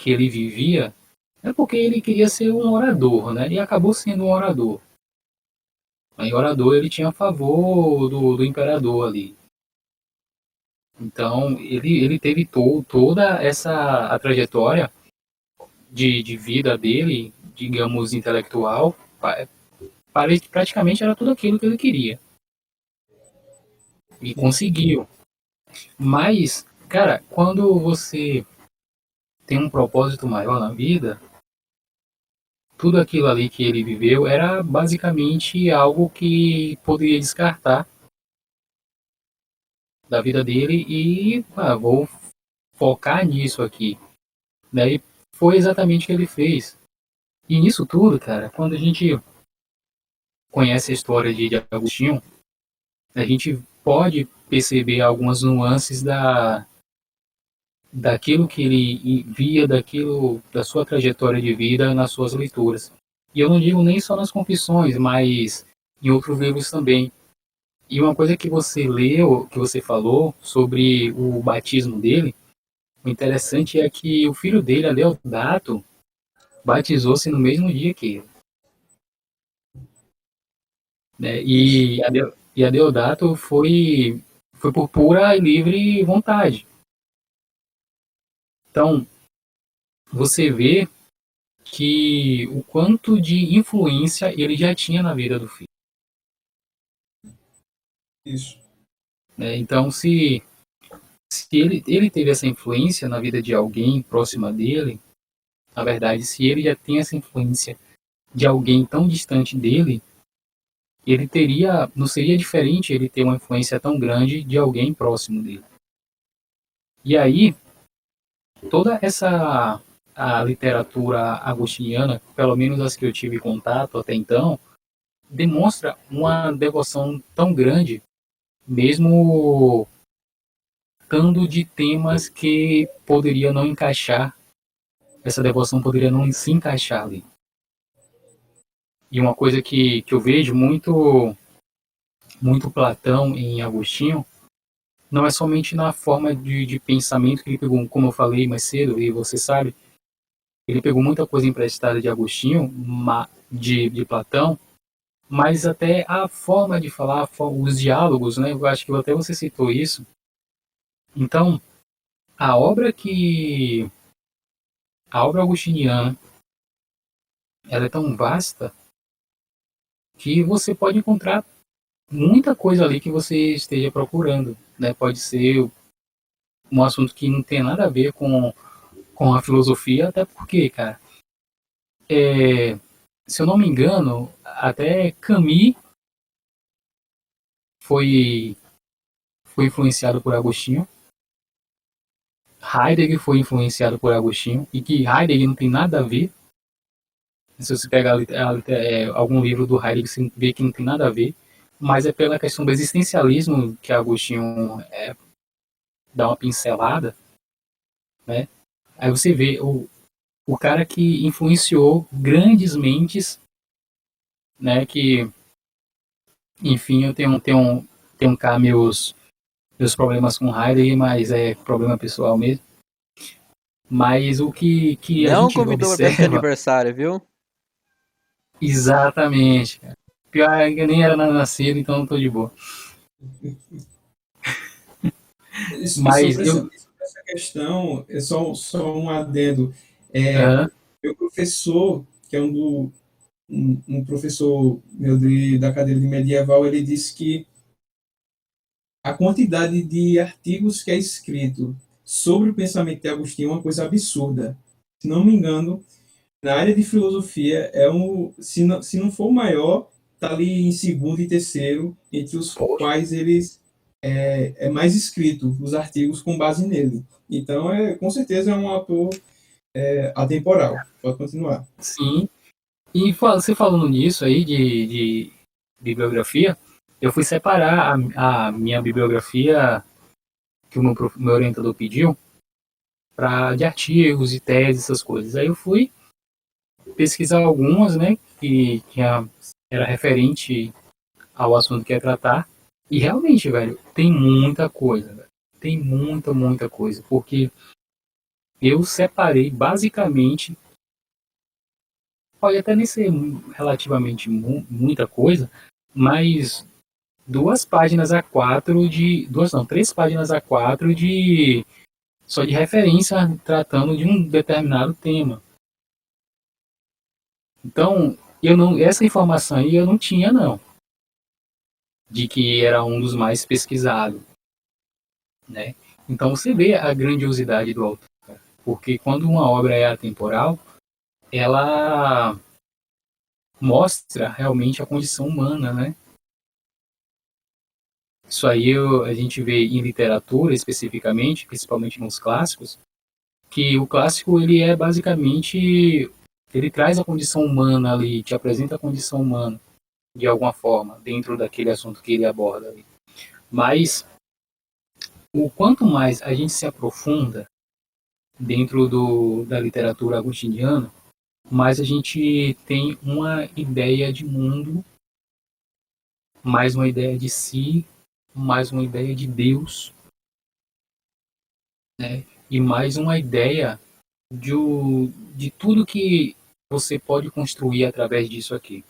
ele vivia é porque ele queria ser um orador, né? E acabou sendo um orador. Aí orador ele tinha a favor do imperador ali. Então ele teve toda essa a trajetória de vida dele, digamos, intelectual, praticamente era tudo aquilo que ele queria. E conseguiu. Mas, cara, quando você tem um propósito maior na vida, tudo aquilo ali que ele viveu era basicamente algo que poderia descartar da vida dele e vou focar nisso aqui. Daí foi exatamente o que ele fez. E nisso tudo, cara, quando a gente conhece a história de Agostinho, a gente pode perceber algumas nuances daquilo que ele via, da sua trajetória de vida nas suas leituras. E eu não digo nem só nas Confissões, mas em outros livros também. E uma coisa que você leu, que você falou sobre o batismo dele, o interessante é que o filho dele, Adeodato, batizou-se no mesmo dia que ele. Né? E Adeodato foi por pura e livre vontade. Então, você vê que o quanto de influência ele já tinha na vida do filho. Isso. Né? Então, se ele teve essa influência na vida de alguém próxima dele, na verdade, se ele já tem essa influência de alguém tão distante dele, ele teria, não seria diferente ele ter uma influência tão grande de alguém próximo dele. E aí, toda essa a literatura agostiniana, pelo menos as que eu tive contato até então, demonstra uma devoção tão grande, mesmo tanto de temas que poderia não encaixar, essa devoção poderia não se encaixar ali. E uma coisa que eu vejo muito Platão em Agostinho, não é somente na forma de pensamento que ele pegou, como eu falei mais cedo, e você sabe, ele pegou muita coisa emprestada de Agostinho, de Platão, mas até a forma de falar, os diálogos, né? Eu acho que até você citou isso. Então, a obra que a obra agostiniana, ela é tão vasta que você pode encontrar muita coisa ali que você esteja procurando, né? Pode ser um assunto que não tem nada a ver com a filosofia, até porque, cara, se eu não me engano, até Camus foi influenciado por Agostinho. Heidegger foi influenciado por Agostinho, e que Heidegger não tem nada a ver. Se você pegar algum livro do Heidegger, você vê que não tem nada a ver, mas é pela questão do existencialismo que Agostinho dá uma pincelada, né? Aí você vê o cara que influenciou grandes mentes, né? Que, enfim, eu tenho cá meus problemas com Heidegger, mas é problema pessoal mesmo. Mas o que a Não gente convidou pra festa de observa. aniversário, viu? Exatamente, cara. Pior é que eu nem era nascido, então não tô de boa. E Mas sobre eu. essa questão, é só um adendo. Aham, Meu professor, que é um professor meu da cadeira de medieval, ele disse que a quantidade de artigos que é escrito sobre o pensamento de Agostinho é uma coisa absurda. Se não me engano, na área de filosofia, se não for o maior, está ali em segundo e terceiro, entre os Poxa, quais eles é mais escrito, os artigos com base nele. Então, com certeza é um autor atemporal. Pode continuar. sim. E você falando nisso aí de bibliografia, eu fui separar a minha bibliografia que o meu orientador pediu de artigos e teses, essas coisas. Aí eu fui pesquisar algumas, né, era referente ao assunto que ia tratar. E realmente, velho, tem muita coisa, velho. Tem muita coisa. Porque eu separei basicamente, pode até nem ser relativamente muita coisa, mas 2 páginas A4 de. Duas não, 3 páginas A4 de. Só de referência tratando de um determinado tema. Então, essa informação aí eu não tinha, não. De que era um dos mais pesquisados, né? Então você vê a grandiosidade do autor. Porque quando uma obra é atemporal, ela mostra realmente a condição humana, né? Isso aí a gente vê em literatura especificamente, principalmente nos clássicos, que o clássico ele é basicamente ele traz a condição humana ali, te apresenta a condição humana de alguma forma dentro daquele assunto que ele aborda ali. Mas o quanto mais a gente se aprofunda dentro da literatura agostiniana, mais a gente tem uma ideia de mundo, mais uma ideia de si, mais uma ideia de Deus, né? E mais uma ideia de tudo que você pode construir através disso aqui.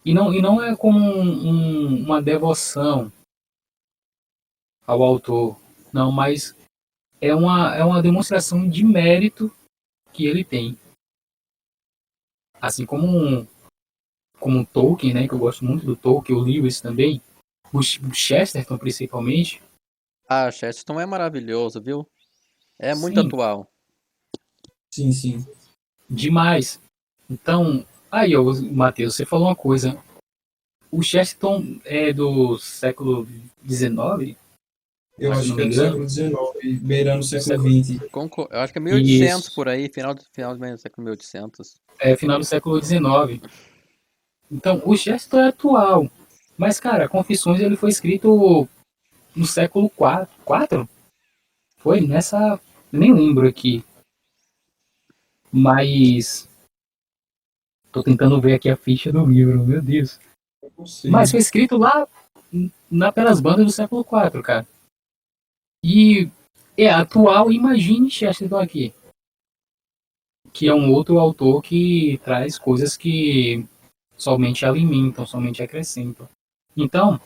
E não é como uma devoção ao autor, não, mas é uma demonstração de mérito que ele tem. Assim como o Tolkien, né, que eu gosto muito do Tolkien, o Lewis também, o Chesterton principalmente. Ah, Chesterton é maravilhoso, viu? É muito Sim, atual. Sim, sim. demais. Então, aí, ó, Matheus, você falou uma coisa. O Chesterton é do século XIX, Eu se acho não que me é do engano. século XIX, beirando o Do século século... XX. Eu acho que é 1800 Isso. por aí, final do século 1800. É final do século XIX. Então, o Chesterton é atual. Mas, cara, Confissões ele foi escrito no século IV. Foi nessa. Nem lembro aqui. Mas. Tô tentando ver aqui a ficha do livro, meu Deus. Não Mas sei. foi escrito lá pelas bandas do século IV, cara. E é atual, imagine Chesterton aqui. Que é um outro autor que traz coisas que somente alimentam, somente acrescentam. Então,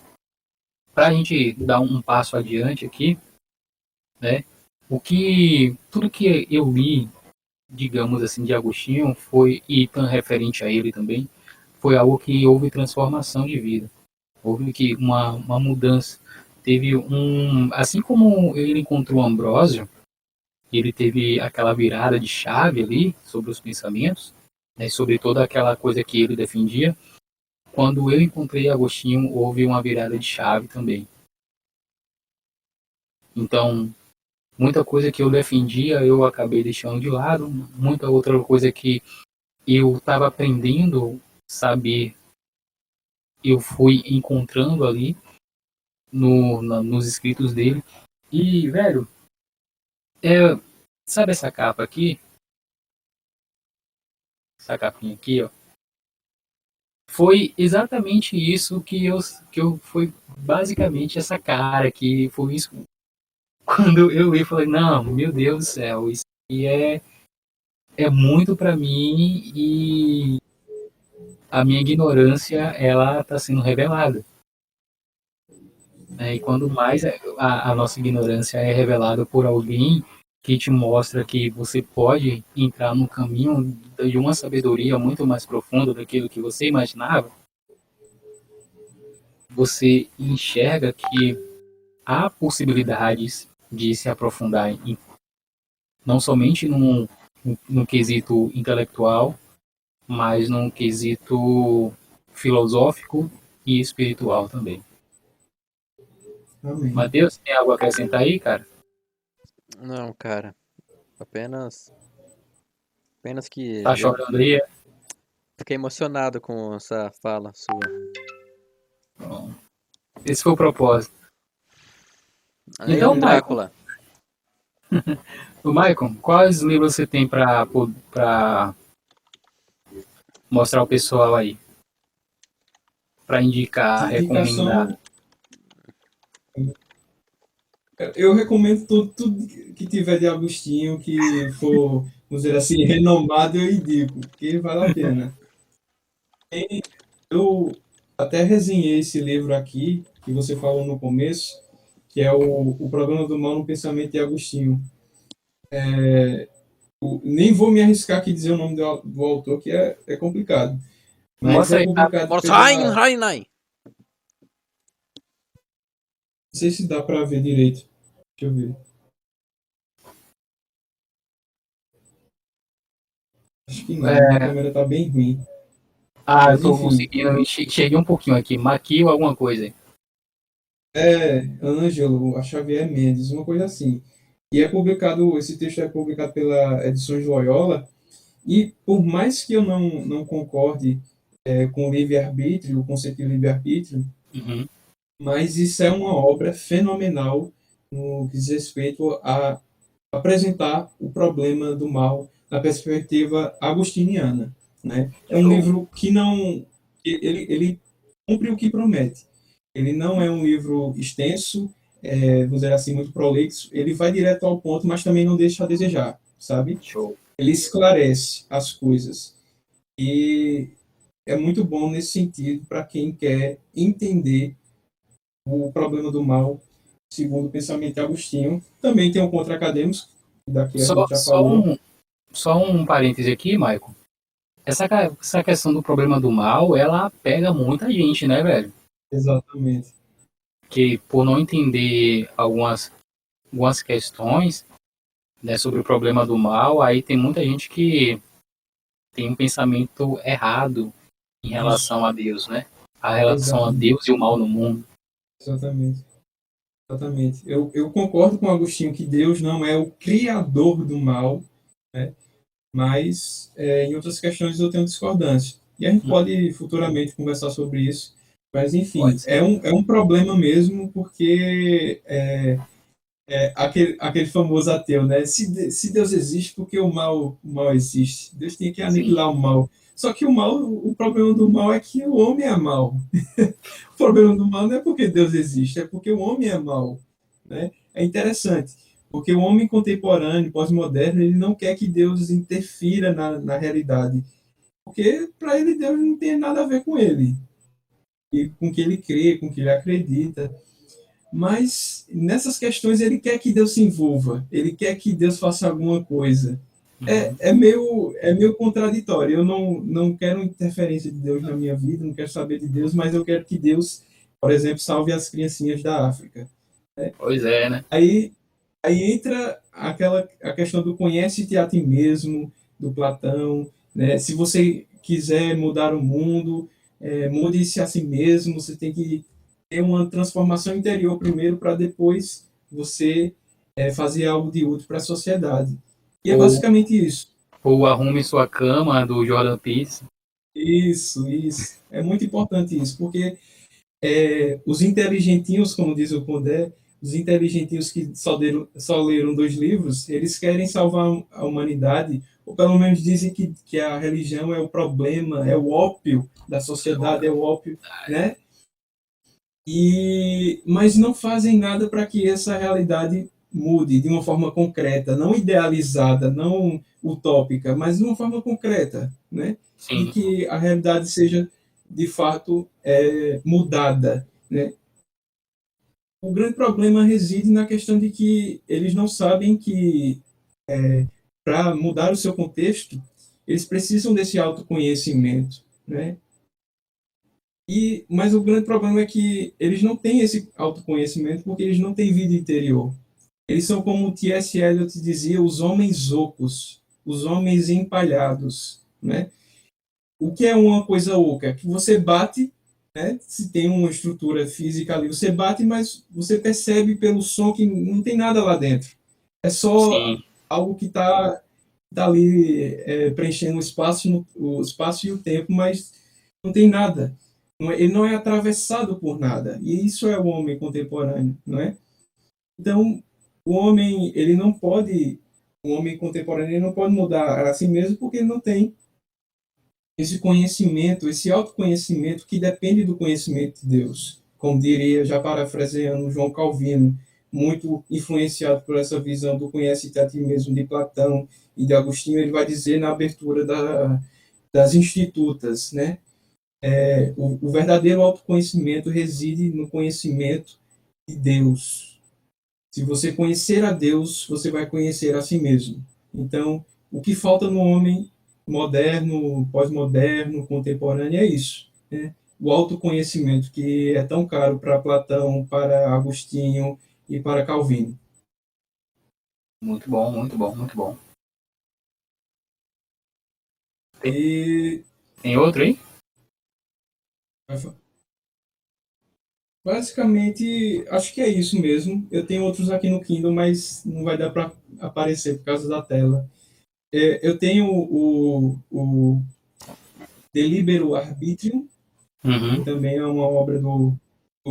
para a gente dar um passo adiante aqui, né? Tudo que eu li, digamos assim, de Agostinho foi e tão referente a ele também, foi algo que houve transformação de vida, houve que uma mudança, teve assim como ele encontrou Ambrósio, ele teve aquela virada de chave ali sobre os pensamentos, né, sobre toda aquela coisa que ele defendia. Quando eu encontrei Agostinho, houve uma virada de chave também. Então, muita coisa que eu defendia eu acabei deixando de lado, muita outra coisa que eu estava aprendendo saber, eu fui encontrando ali nos escritos dele. E, velho, é, sabe essa capa aqui? Essa capinha aqui, ó. Foi exatamente isso que eu foi basicamente essa cara que foi isso. Quando eu li, falei, não, meu Deus do céu, isso aqui é muito para mim e a minha ignorância ela está sendo revelada, né? E quando mais a nossa ignorância é revelada por alguém que te mostra que você pode entrar no caminho de uma sabedoria muito mais profunda daquilo que você imaginava, você enxerga que há possibilidades de se aprofundar não somente num quesito intelectual, mas num quesito filosófico e espiritual também. Amém. Matheus, tem algo a acrescentar aí, cara? Não, cara. Apenas que Tá eu chorando aí? fiquei emocionado com essa fala sua. Bom, esse foi o propósito. Aí, Então, o Maicon, Drácula. quais livros você tem para mostrar ao pessoal aí? Para indicar, recomendar? Indicação, eu recomendo tudo que tiver de Agostinho, que for, vamos dizer assim, renomado, eu indico, porque vale a pena. Eu até resenhei esse livro aqui, que você falou no começo, que é o Problema do Mal no Pensamento de Agostinho. Nem vou me arriscar aqui dizer o nome do autor, que é complicado. Mas Mostra é aí, tá? publicado Morsheim, pela. Não Reinai. sei se dá para ver direito. Deixa eu ver. Acho que não, minha É, câmera tá bem ruim. eu Mas tô enfim, conseguindo, cheguei um pouquinho aqui. Maquio alguma coisa. Ângelo, a Xavier Mendes, uma coisa assim. E é publicado, esse texto é publicado pela Edições Loyola, e por mais que eu não concorde com o livre-arbítrio, o conceito de livre-arbítrio, Uhum. mas isso é uma obra fenomenal no que diz respeito a apresentar o problema do mal na perspectiva agostiniana, né? É um Show. livro que não ele cumpre o que promete. Ele não é um livro extenso, vamos dizer assim, muito prolixo. Ele vai direto ao ponto, mas também não deixa a desejar, sabe? Show. Ele esclarece as coisas e é muito bom nesse sentido para quem quer entender o problema do mal segundo o pensamento de Agostinho. Também tem um contra-acadêmico, daqui a Só, gente já falou. só um parêntese aqui, Maicon. Essa questão do problema do mal, ela pega muita gente, né, velho? Exatamente. Que por não entender algumas questões, né, sobre o problema do mal, aí tem muita gente que tem um pensamento errado em Isso. relação a Deus, né? A relação a Exatamente. Deus e o mal no mundo. Exatamente. Exatamente. Eu concordo com Agostinho que Deus não é o criador do mal, né? Mas em outras questões eu tenho discordância. E a gente pode futuramente conversar sobre isso. Mas, Pode enfim, ser. é um problema mesmo, porque aquele famoso ateu, né? Se Deus existe, por que o mal existe? Deus tinha que Sim, aniquilar o mal. Só que o problema do mal é que o homem é mal. O problema do mal não é porque Deus existe, é porque o homem é mal, né? É interessante, porque o homem contemporâneo, pós-moderno, ele não quer que Deus interfira na realidade, porque para ele Deus não tem nada a ver com ele, e com o que ele crê, com o que ele acredita. Mas nessas questões ele quer que Deus se envolva, ele quer que Deus faça alguma coisa. É meio contraditório. Eu não quero interferência de Deus na minha vida, não quero saber de Deus, mas eu quero que Deus, por exemplo, salve as criancinhas da África. pois é, né? Aí, aí entra a questão do conhece-te a ti mesmo, do Platão, né? Se você quiser mudar o mundo, mude-se a si mesmo, você tem que ter uma transformação interior primeiro para depois você fazer algo de útil para a sociedade. E é Ou, basicamente isso. ou Arrume Sua Cama, do Jordan Peterson. Isso, isso. É muito importante isso, porque os inteligentinhos, como diz o Pondé, os inteligentinhos que só leram 2 livros, eles querem salvar a humanidade, ou pelo menos dizem que a religião é o problema, é o ópio da sociedade, é o ópio, né? Mas não fazem nada para que essa realidade mude de uma forma concreta, não idealizada, não utópica, mas de uma forma concreta, né? E Sim. que a realidade seja de fato mudada, né? O grande problema reside na questão de que eles não sabem que para mudar o seu contexto eles precisam desse autoconhecimento, né? Mas o grande problema é que eles não têm esse autoconhecimento porque eles não têm vida interior. Eles são, como o T.S. Eliot dizia, os homens ocos, os homens empalhados, né? O que é uma coisa oca? Que você bate, né? Se tem uma estrutura física ali, você bate, mas você percebe pelo som que não tem nada lá dentro. É só Sim, algo que tá ali preenchendo o espaço e o tempo, mas não tem nada. Ele não é atravessado por nada. E isso é o homem contemporâneo, não é? Então, o homem contemporâneo ele não pode mudar a si mesmo porque ele não tem esse conhecimento, esse autoconhecimento que depende do conhecimento de Deus. Como diria, já parafraseando João Calvino, muito influenciado por essa visão do conhece-te a ti mesmo de Platão e de Agostinho, ele vai dizer na abertura das Institutas, né? O verdadeiro autoconhecimento reside no conhecimento de Deus. Se você conhecer a Deus, você vai conhecer a si mesmo. Então, o que falta no homem moderno, pós-moderno, contemporâneo é isso, né? O autoconhecimento que é tão caro para Platão, para Agostinho e para Calvino. muito bom, muito bom, muito bom. E Tem outro aí? basicamente, acho que é isso mesmo. Eu tenho outros aqui no Kindle, mas não vai dar para aparecer por causa da tela. Eu tenho o Delibero Arbitrium, que Uhum. também é uma obra do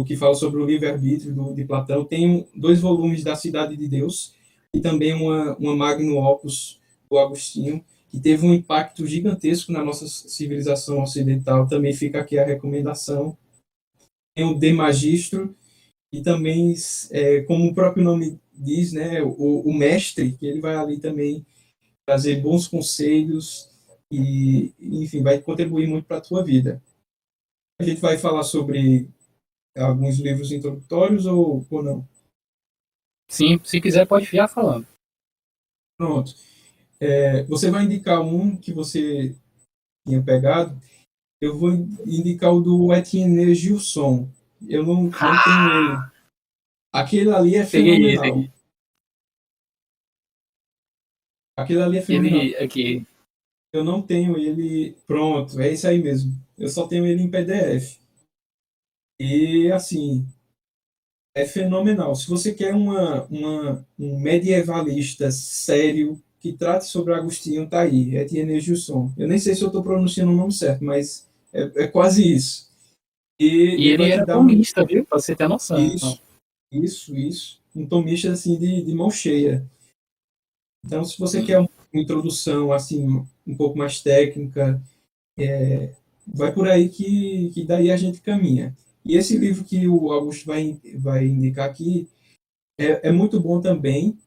que fala sobre o livre-arbítrio de Platão. Tem 2 volumes da Cidade de Deus e também uma Magnum Opus do Agostinho, que teve um impacto gigantesco na nossa civilização ocidental. Também fica aqui a recomendação. Tem o De Magistro e também, como o próprio nome diz, né, o mestre, que ele vai ali também trazer bons conselhos e, enfim, vai contribuir muito para a tua vida. A gente vai falar sobre alguns livros introdutórios ou não? Sim, se quiser pode fiar falando. Pronto. Você vai indicar um que você tinha pegado. Eu vou indicar o do Etienne Gilson. Eu não tenho ele. Aquele ali é Peguei esse fenomenal. aqui. Aquele ali é fenomenal. Ele aqui. Eu não tenho ele pronto. É isso aí mesmo. Eu só tenho ele em PDF. E, assim, é fenomenal. Se você quer um medievalista sério que trate sobre Agostinho, tá aí, Etienne Gilson. Eu nem sei se eu estou pronunciando o nome certo, mas é quase isso. E E ele ele vai te era dar tomista, viu? Pra você ter noção. isso, isso. Um tomista assim de mão cheia. Então, se você quer Sim. uma introdução assim um pouco mais técnica, vai por aí que daí a gente caminha. E esse livro que o Augusto vai indicar aqui é muito bom também,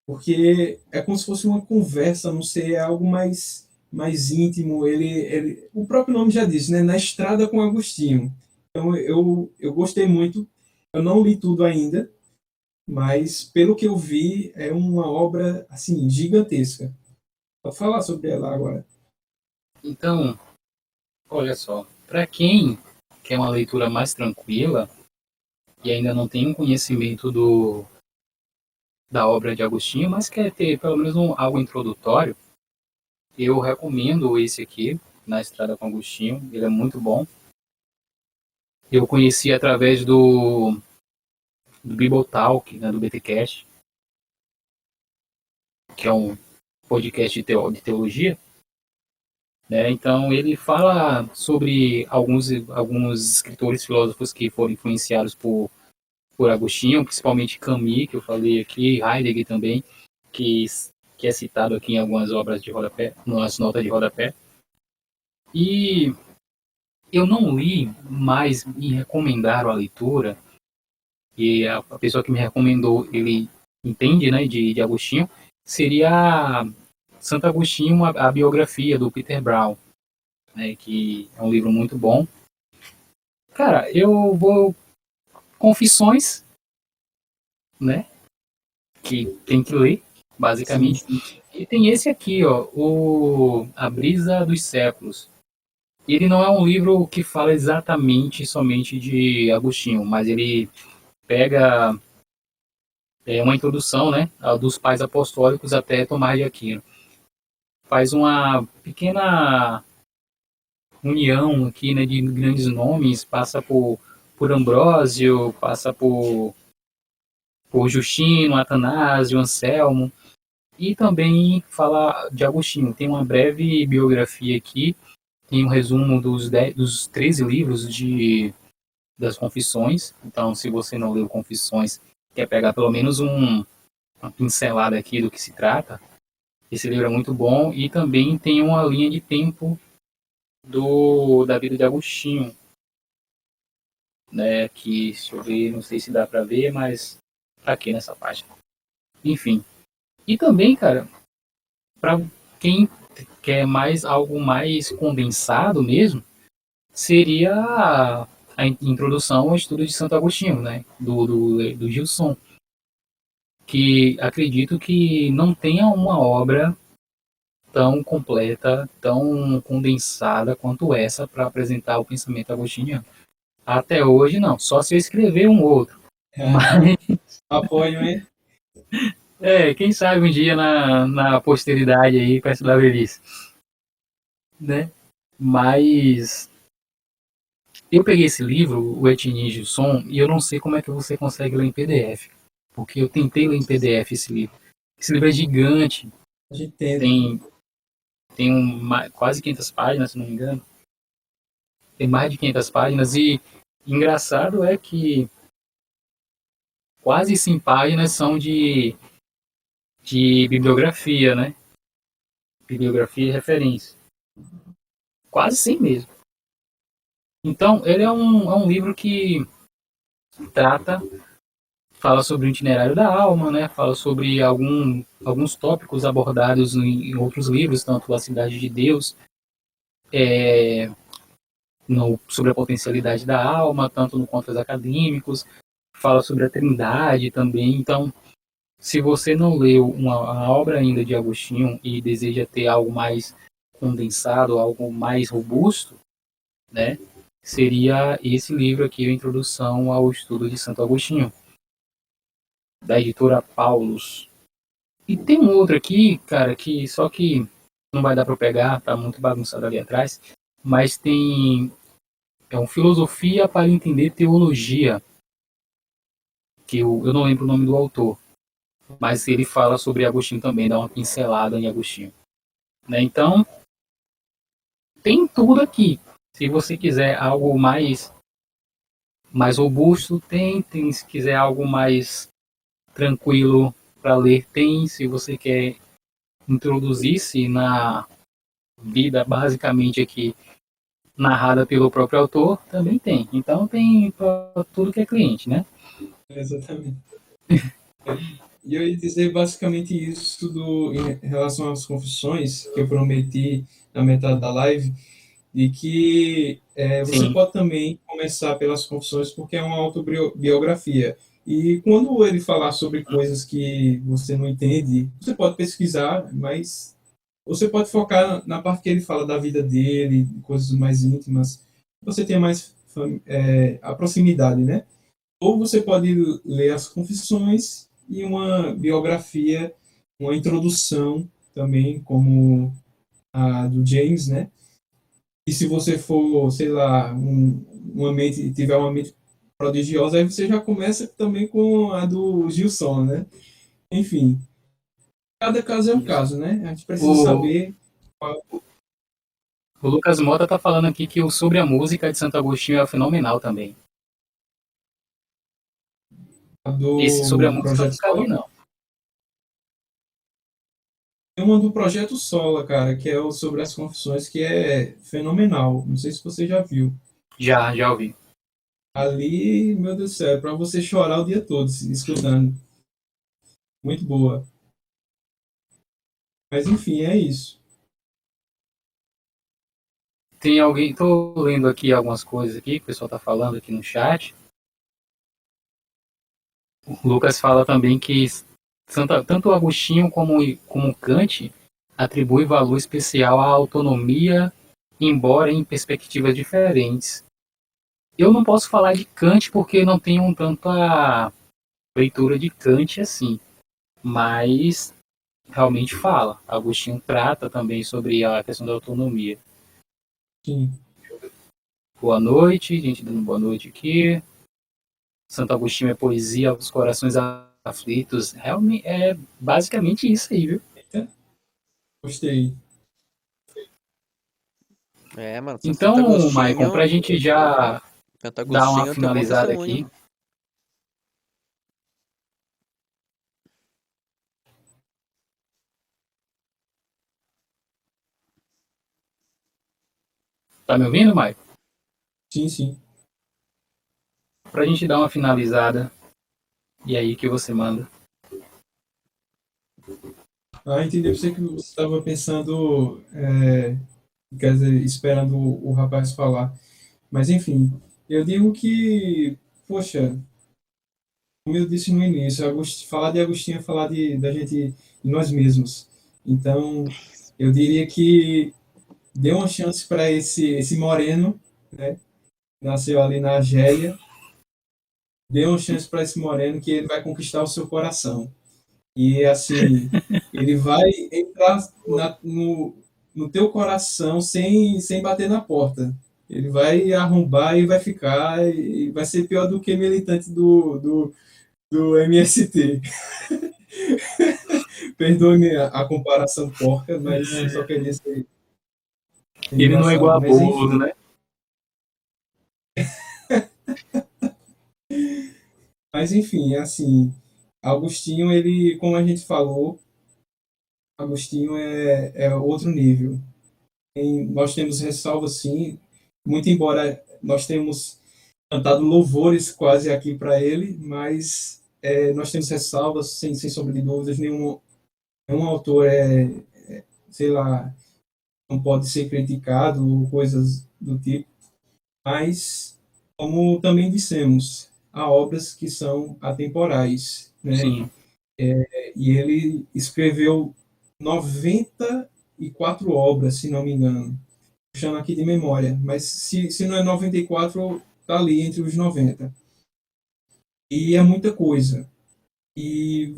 porque é como se fosse uma conversa, não sei, é algo mais íntimo. O próprio nome já diz, né? Na Estrada com Agostinho. Então eu gostei muito. Eu não li tudo ainda, mas pelo que eu vi é uma obra assim gigantesca. Vou falar sobre ela agora. Então, olha só. Para quem quer uma leitura mais tranquila e ainda não tem um conhecimento da obra de Agostinho, mas quer ter pelo menos algo introdutório, eu recomendo esse aqui, Na Estrada com Agostinho. Ele é muito bom. Eu conheci através do Bibotalk, né, do BTcast, que é um podcast de teologia. Né? Então ele fala sobre alguns escritores filósofos que foram influenciados por Agostinho, principalmente Camus, que eu falei aqui, Heidegger também, que, que é citado aqui em algumas obras de rodapé, nas notas de rodapé. E eu não li, mas me recomendaram a leitura, e a pessoa que me recomendou, ele entende, né, de Agostinho, seria Santo Agostinho, a biografia do Peter Brown, né, que é um livro muito bom. Cara, eu vou Confissões, né, que tem que ler, Sim, basicamente. sim. E tem esse aqui, ó, A Brisa dos Séculos, Ele não é um livro que fala exatamente somente de Agostinho, mas ele pega uma introdução, né, dos pais apostólicos até Tomás de Aquino. Faz uma pequena união aqui, né, de grandes nomes, passa por Ambrósio, passa por Justino, Atanásio, Anselmo, e também fala de Agostinho. Tem uma breve biografia aqui, tem um resumo dos 13 livros das Confissões. Então, se você não leu Confissões, quer pegar pelo menos uma pincelada aqui do que se trata, esse livro é muito bom. E também tem uma linha de tempo da vida de Agostinho, né, que, deixa eu ver, não sei se dá para ver, mas tá aqui nessa página. Enfim. E também, cara, para quem quer algo mais condensado mesmo, seria a introdução ao estudo de Santo Agostinho, né, do Gilson, que acredito que não tenha uma obra tão completa, tão condensada quanto essa para apresentar o pensamento agostiniano. Até hoje, não. Só se eu escrever um outro. Mas, Apoio, hein? quem sabe um dia na posteridade aí, perto da velhice. Né? Mas eu peguei esse livro, o Etienne Gilson, e eu não sei como é que você consegue ler em PDF. Porque eu tentei ler em PDF esse livro. Esse livro é gigante. A gente tenta. Tem quase 500 páginas, se não me engano. Tem mais de 500 páginas. E engraçado é que quase 100 páginas são de bibliografia, né? Bibliografia e referência. Quase 100 mesmo. Então, ele é um livro que fala sobre o itinerário da alma, né? Fala sobre alguns tópicos abordados em outros livros, tanto A Cidade de Deus, sobre a potencialidade da alma, tanto no Contos Acadêmicos, fala sobre a Trindade também. Então, se você não leu a obra ainda de Agostinho e deseja ter algo mais condensado, algo mais robusto, né, seria esse livro aqui, a Introdução ao Estudo de Santo Agostinho, da editora Paulus. E tem um outro aqui, cara, que só que não vai dar para pegar, tá muito bagunçado ali atrás, mas é um Filosofia para Entender Teologia, que eu não lembro o nome do autor, mas ele fala sobre Agostinho também, dá uma pincelada em Agostinho. Né? Então, tem tudo aqui. Se você quiser algo mais robusto, tem. Se quiser algo mais tranquilo para ler, tem. Se você quer introduzir-se na vida basicamente aqui narrada pelo próprio autor, também tem. Então tem para tudo que é cliente, né? Exatamente. E eu ia dizer basicamente isso em relação às confissões, que eu prometi na metade da live, de que você Sim. pode também começar pelas confissões, porque é uma autobiografia. E quando ele falar sobre coisas que você não entende, você pode pesquisar, mas você pode focar na parte que ele fala da vida dele, coisas mais íntimas. Você tem mais a proximidade, né? Ou você pode ler as confissões e uma biografia, uma introdução também, como a do James, né? E se você for, sei lá, tiver uma mente prodigiosa, aí você já começa também com a do Gilson, né? Enfim, cada caso é um caso, né? A gente precisa saber qual O Lucas Mota tá falando aqui que o Sobre a Música de Santo Agostinho é fenomenal também. Esse Sobre a do Música eu Projeto nunca li, Sola. não. Tem uma do Projeto Sola, cara, que é o sobre as confissões, que é fenomenal. Não sei se você já viu. Já ouvi. Ali, meu Deus do céu, é pra você chorar o dia todo escutando. Muito boa. Mas enfim, é isso. Tem alguém, tô lendo aqui algumas coisas aqui, que o pessoal tá falando aqui no chat. O Lucas fala também que tanto Agostinho como Kant atribui valor especial à autonomia embora em perspectivas diferentes. Eu não posso falar de Kant porque não tenho tanta leitura de Kant assim, mas realmente fala. Agostinho trata também sobre a questão da autonomia. Sim. Boa noite, gente dando boa noite aqui. Santo Agostinho é poesia aos corações aflitos. Realmente é basicamente isso aí, viu? Eita, gostei. É, mano, Santo Então, Maicon, Agostinho, pra gente já Santo dar uma Agostinho tem um bom finalizada testemunho. aqui. Tá me ouvindo, Maicon? Sim, sim. Pra gente dar uma finalizada. E aí que você manda. Ah, entendi. Eu sei que você estava pensando, quer dizer, esperando o rapaz falar. Mas, enfim, eu digo que, poxa, como eu disse no início, falar de Agostinho é falar da gente, de nós mesmos. Então, eu diria que dê uma chance para esse moreno, né? Nasceu ali na Argélia. Dê uma chance para esse moreno que ele vai conquistar o seu coração. E assim, ele vai entrar no teu coração sem bater na porta. Ele vai arrombar e vai ficar, e vai ser pior do que militante do MST. Perdoe-me a comparação porca, mas eu só queria ser Ele não é igual engraçado. a Mas Bozo, enfim, né? assim, Agostinho, ele, como a gente falou, Agostinho é outro nível. Nós temos ressalvas, sim, muito embora nós tenhamos cantado louvores quase aqui para ele, mas nós temos ressalvas, sem sombra de dúvidas, nenhum autor sei lá, não pode ser criticado ou coisas do tipo, mas, como também dissemos, há obras que são atemporais, né? Sim. E ele escreveu 94 obras, se não me engano, puxando aqui de memória, mas se não é 94, tá ali entre os 90. E é muita coisa. E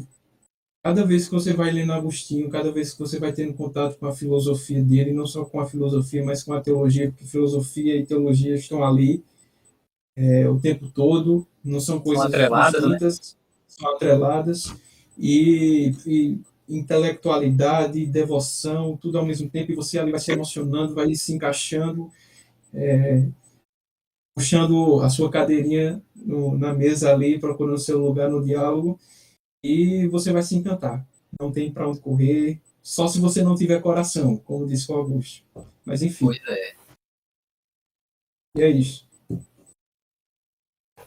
cada vez que você vai lendo Agostinho, cada vez que você vai tendo contato com a filosofia dele, não só com a filosofia, mas com a teologia, porque filosofia e teologia estão ali o tempo todo, não são São coisas atreladas, né? distintas, são atreladas, e intelectualidade, devoção, tudo ao mesmo tempo, e você ali vai se emocionando, vai se encaixando, puxando a sua cadeirinha na mesa ali, procurando seu lugar no diálogo, e você vai se encantar. Não tem para onde correr, só se você não tiver coração, como disse o Augusto. Mas enfim, Pois é. e é isso.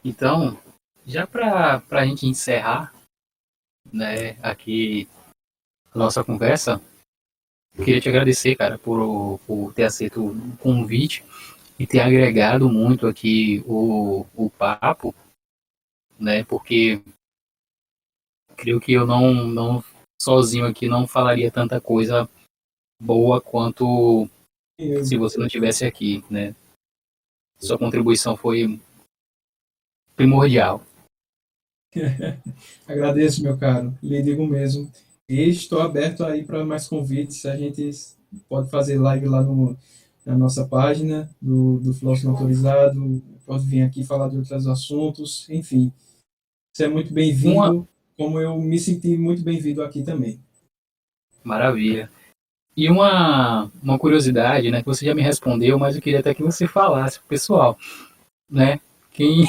Então, já para a gente encerrar, né, aqui a nossa conversa, eu queria te agradecer, cara, por ter aceito o convite e ter agregado muito aqui o papo, né, porque creio que eu não sozinho aqui não falaria tanta coisa boa quanto se você não estivesse aqui, né. Sua contribuição foi primordial. Agradeço, meu caro, lhe digo mesmo. E estou aberto aí para mais convites. A gente pode fazer live lá na nossa página do Filósofo Não Autorizado, pode vir aqui falar de outros assuntos, enfim. Você é muito Uma bem-vindo, como eu me senti muito bem-vindo aqui também. maravilha. E uma curiosidade, né, que você já me respondeu, mas eu queria até que você falasse pro pessoal, né? Quem,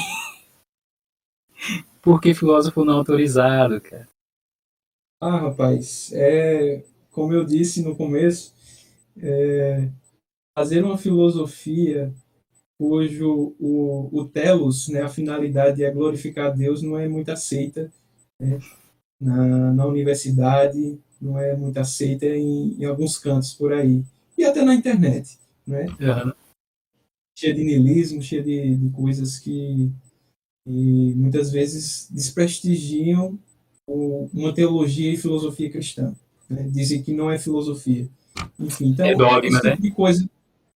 por que filósofo não autorizado, cara? Ah, rapaz, como eu disse no começo, fazer uma filosofia cujo o telos, né, a finalidade é glorificar Deus, não é muito aceita, né, na universidade, não é muito aceita em alguns cantos por aí, e até na internet, né, Uhum. cheia de niilismo, cheia de coisas que muitas vezes desprestigiam uma teologia e filosofia cristã, né, dizem que não é filosofia. Enfim, É então, dogma, esse né? tipo de coisa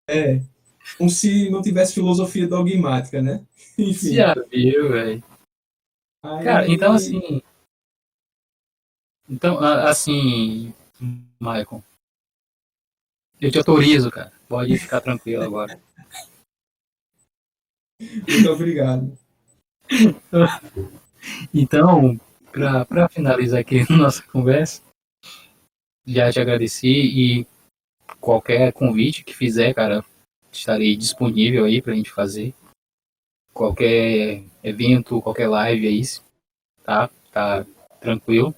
É, como se não tivesse filosofia dogmática, né? Enfim, Já viu, velho. Cara, então aí assim, assim, Michael, eu te autorizo, cara. Pode ficar tranquilo agora. muito obrigado. Então, para finalizar aqui nossa conversa, já te agradeci e qualquer convite que fizer, cara, estarei disponível aí pra gente fazer. Qualquer evento, qualquer live aí, tá? Tá tranquilo.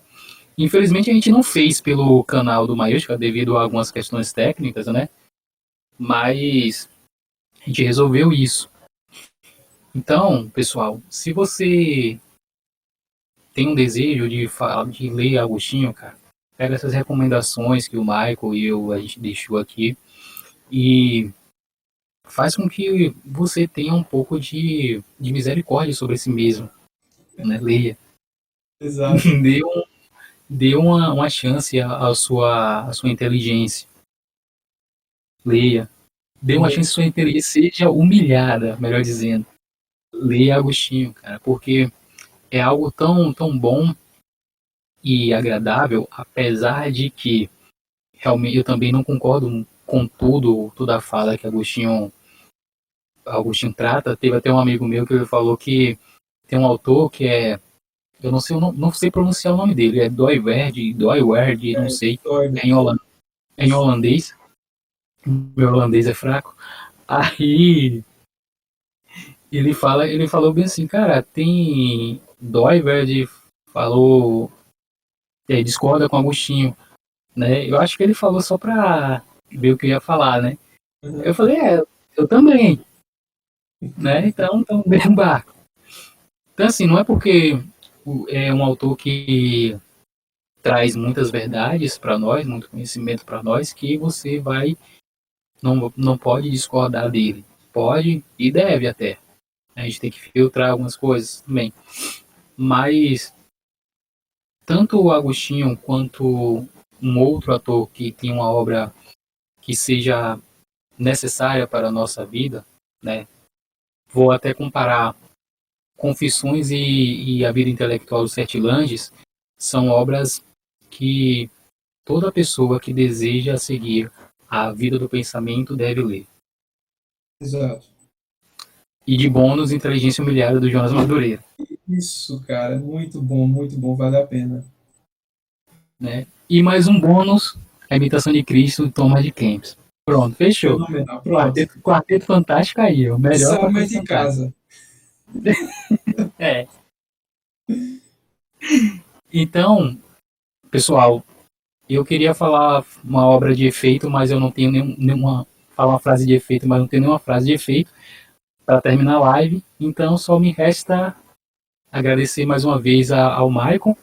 Infelizmente a gente não fez pelo canal do Maísca devido a algumas questões técnicas, né? Mas a gente resolveu isso. Então, pessoal, se você tem um desejo de falar, de ler Agostinho, cara, pega essas recomendações que o Michael e eu a gente deixou aqui e faz com que você tenha um pouco de misericórdia sobre si mesmo, né? Leia, Exato. dê, dê uma chance à sua inteligência, leia, dê uma chance à sua inteligência, seja humilhada, melhor dizendo, leia Agostinho, cara, porque é algo tão bom e agradável, apesar de que realmente eu também não concordo com toda a fala que Agostinho trata. Teve até um amigo meu que ele falou que tem um autor que é, eu não sei, não sei pronunciar o nome dele, é Doiverd, não sei, Doido. é é em holandês, meu holandês é fraco. Aí ele falou bem assim, cara, tem Doiverd falou, discorda com Agostinho, né? Eu acho que ele falou só pra ver o que eu ia falar, né? Eu falei, eu também, né? Então mesmo barco. Então assim, não é porque é um autor que traz muitas verdades para nós, muito conhecimento para nós, que você não pode discordar dele. Pode e deve até. A gente tem que filtrar algumas coisas também. Mas tanto o Agostinho quanto um outro ator que tem uma obra que seja necessária para a nossa vida, né? Vou até comparar Confissões e a Vida Intelectual dos Sete Langes, são obras que toda pessoa que deseja seguir a vida do pensamento deve ler. Exato. E de bônus, Inteligência Humilhada, do Jonas Madureira. Isso, cara, muito bom, vale a pena. Né? E mais um bônus, A Imitação de Cristo, do Thomas de Kempis. Pronto, fechou. Fenomenal. Pronto. Quarteto Fantástico aí, o melhor Salma Quarteto de Fantástico. casa. É. Então, pessoal, eu queria falar uma obra de efeito, mas eu não tenho nenhuma. Falar uma frase de efeito, mas não tenho nenhuma frase de efeito para terminar a live. Então, só me resta agradecer mais uma vez ao Maicon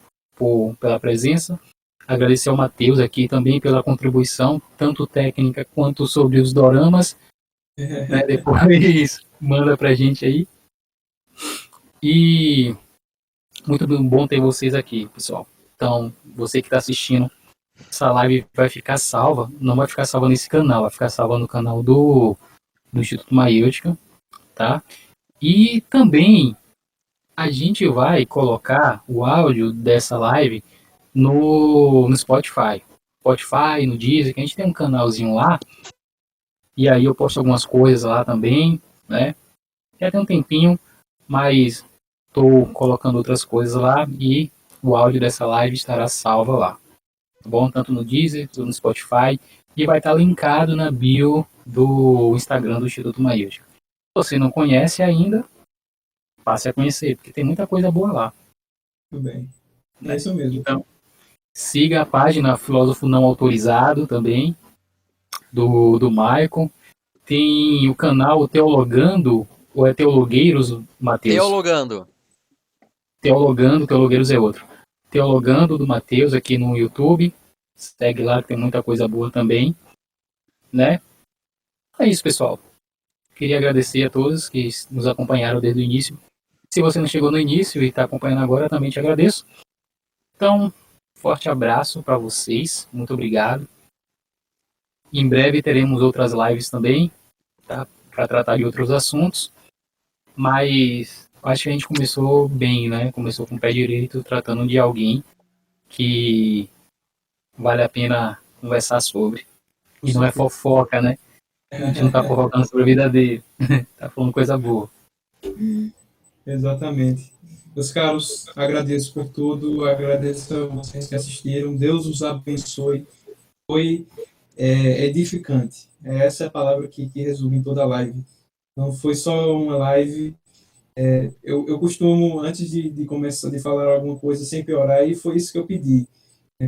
pela presença. Agradecer ao Matheus aqui também pela contribuição, tanto técnica quanto sobre os doramas. Né? Depois manda pra gente aí. E muito bom ter vocês aqui, pessoal. Então, você que está assistindo, essa live vai ficar salva. Não vai ficar salva nesse canal, vai ficar salva no canal do Instituto Maêutica, tá? E também a gente vai colocar o áudio dessa live no Spotify. Spotify, no Deezer, que a gente tem um canalzinho lá. E aí eu posto algumas coisas lá também, né? Já tem um tempinho, mas estou colocando outras coisas lá e o áudio dessa live estará salvo lá. Tá bom? Tanto no Deezer, quanto no Spotify. E vai estar linkado na bio do Instagram do Instituto Maíltica. Se você não conhece ainda, passe a conhecer, porque tem muita coisa boa lá. Tudo bem. É Né? isso mesmo. Então, siga a página Filósofo Não Autorizado também, do Maicon. Tem o canal Teologando, ou é Teologueiros, Matheus? Teologando. Teologueiros é outro. Teologando do Matheus aqui no YouTube. Segue lá que tem muita coisa boa também, né? É isso, pessoal. Queria agradecer a todos que nos acompanharam desde o início. Se você não chegou no início e está acompanhando agora, também te agradeço. Então, forte abraço para vocês. Muito obrigado. Em breve teremos outras lives também. tá? Para tratar de outros assuntos, mas acho que a gente começou bem, né? Começou com o pé direito, tratando de alguém que vale a pena conversar sobre. Com E não é certeza. fofoca, né? A gente não tá fofocando sobre a vida dele. Tá falando coisa boa. Exatamente. Meus caros, agradeço por tudo, agradeço a vocês que assistiram. Deus os abençoe. Foi edificante. Essa é a palavra que resume toda a live. Não foi só uma live. Eu costumo, antes de começar de falar alguma coisa, sempre orar, e foi isso que eu pedi.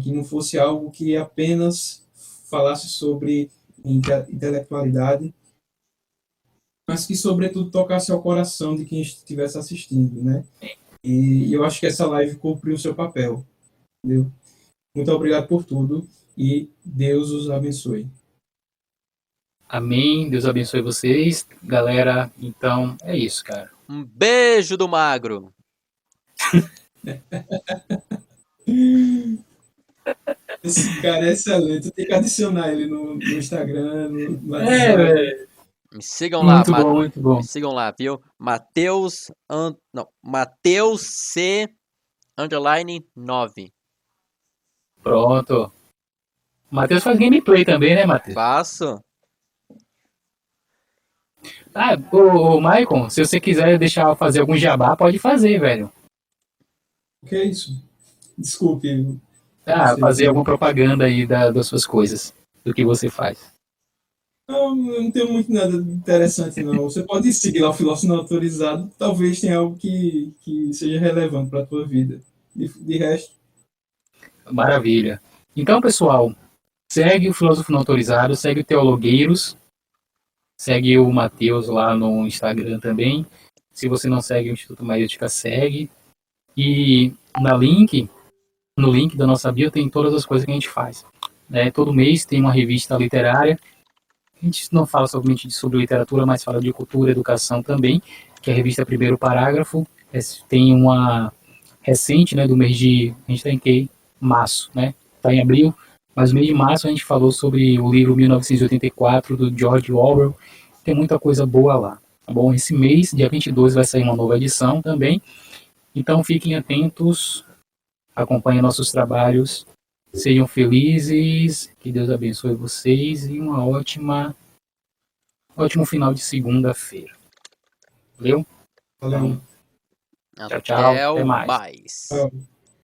Que não fosse algo que apenas falasse sobre intelectualidade, mas que, sobretudo, tocasse ao coração de quem estivesse assistindo, né? E eu acho que essa live cumpriu o seu papel, entendeu? Muito obrigado por tudo e Deus os abençoe. Amém. Deus abençoe vocês. Galera, então é isso, cara. Um beijo do Magro. Esse cara é excelente. Tem que adicionar ele no Instagram, no É, WhatsApp. velho. Me sigam lá, Muito bom, muito bom. me sigam lá, viu? Mateus C underline 9. Pronto. O Matheus faz gameplay também, né, Matheus? Faço. Ah, ô, Maicon, se você quiser deixar eu fazer algum jabá, pode fazer, velho. O que é isso? Desculpe. Ah, fazer alguma propaganda aí das suas coisas, do que você faz. Não tenho muito nada interessante, não. Você pode seguir lá o Filósofo Não Autorizado. Talvez tenha algo que seja relevante para a tua vida. De resto, Maravilha. Então, pessoal, segue o Filósofo Não Autorizado, segue o Teologueiros, segue o Matheus lá no Instagram também. Se você não segue o Instituto Maística, segue. E no link da nossa bio tem todas as coisas que a gente faz. Todo mês tem uma revista literária. A gente não fala somente sobre literatura, mas fala de cultura, educação também, que é a revista Primeiro Parágrafo. Tem uma recente, né, do mês de... A gente está em que? Março, né? Está em abril, mas no mês de março a gente falou sobre o livro 1984, do George Orwell. Tem muita coisa boa lá, tá bom? Esse mês, dia 22, vai sair uma nova edição também. Então fiquem atentos, acompanhem nossos trabalhos, sejam felizes, que Deus abençoe vocês e uma ótimo final de segunda-feira. Valeu? valeu. Tchau, tchau. Até Até mais. mais. Tchau.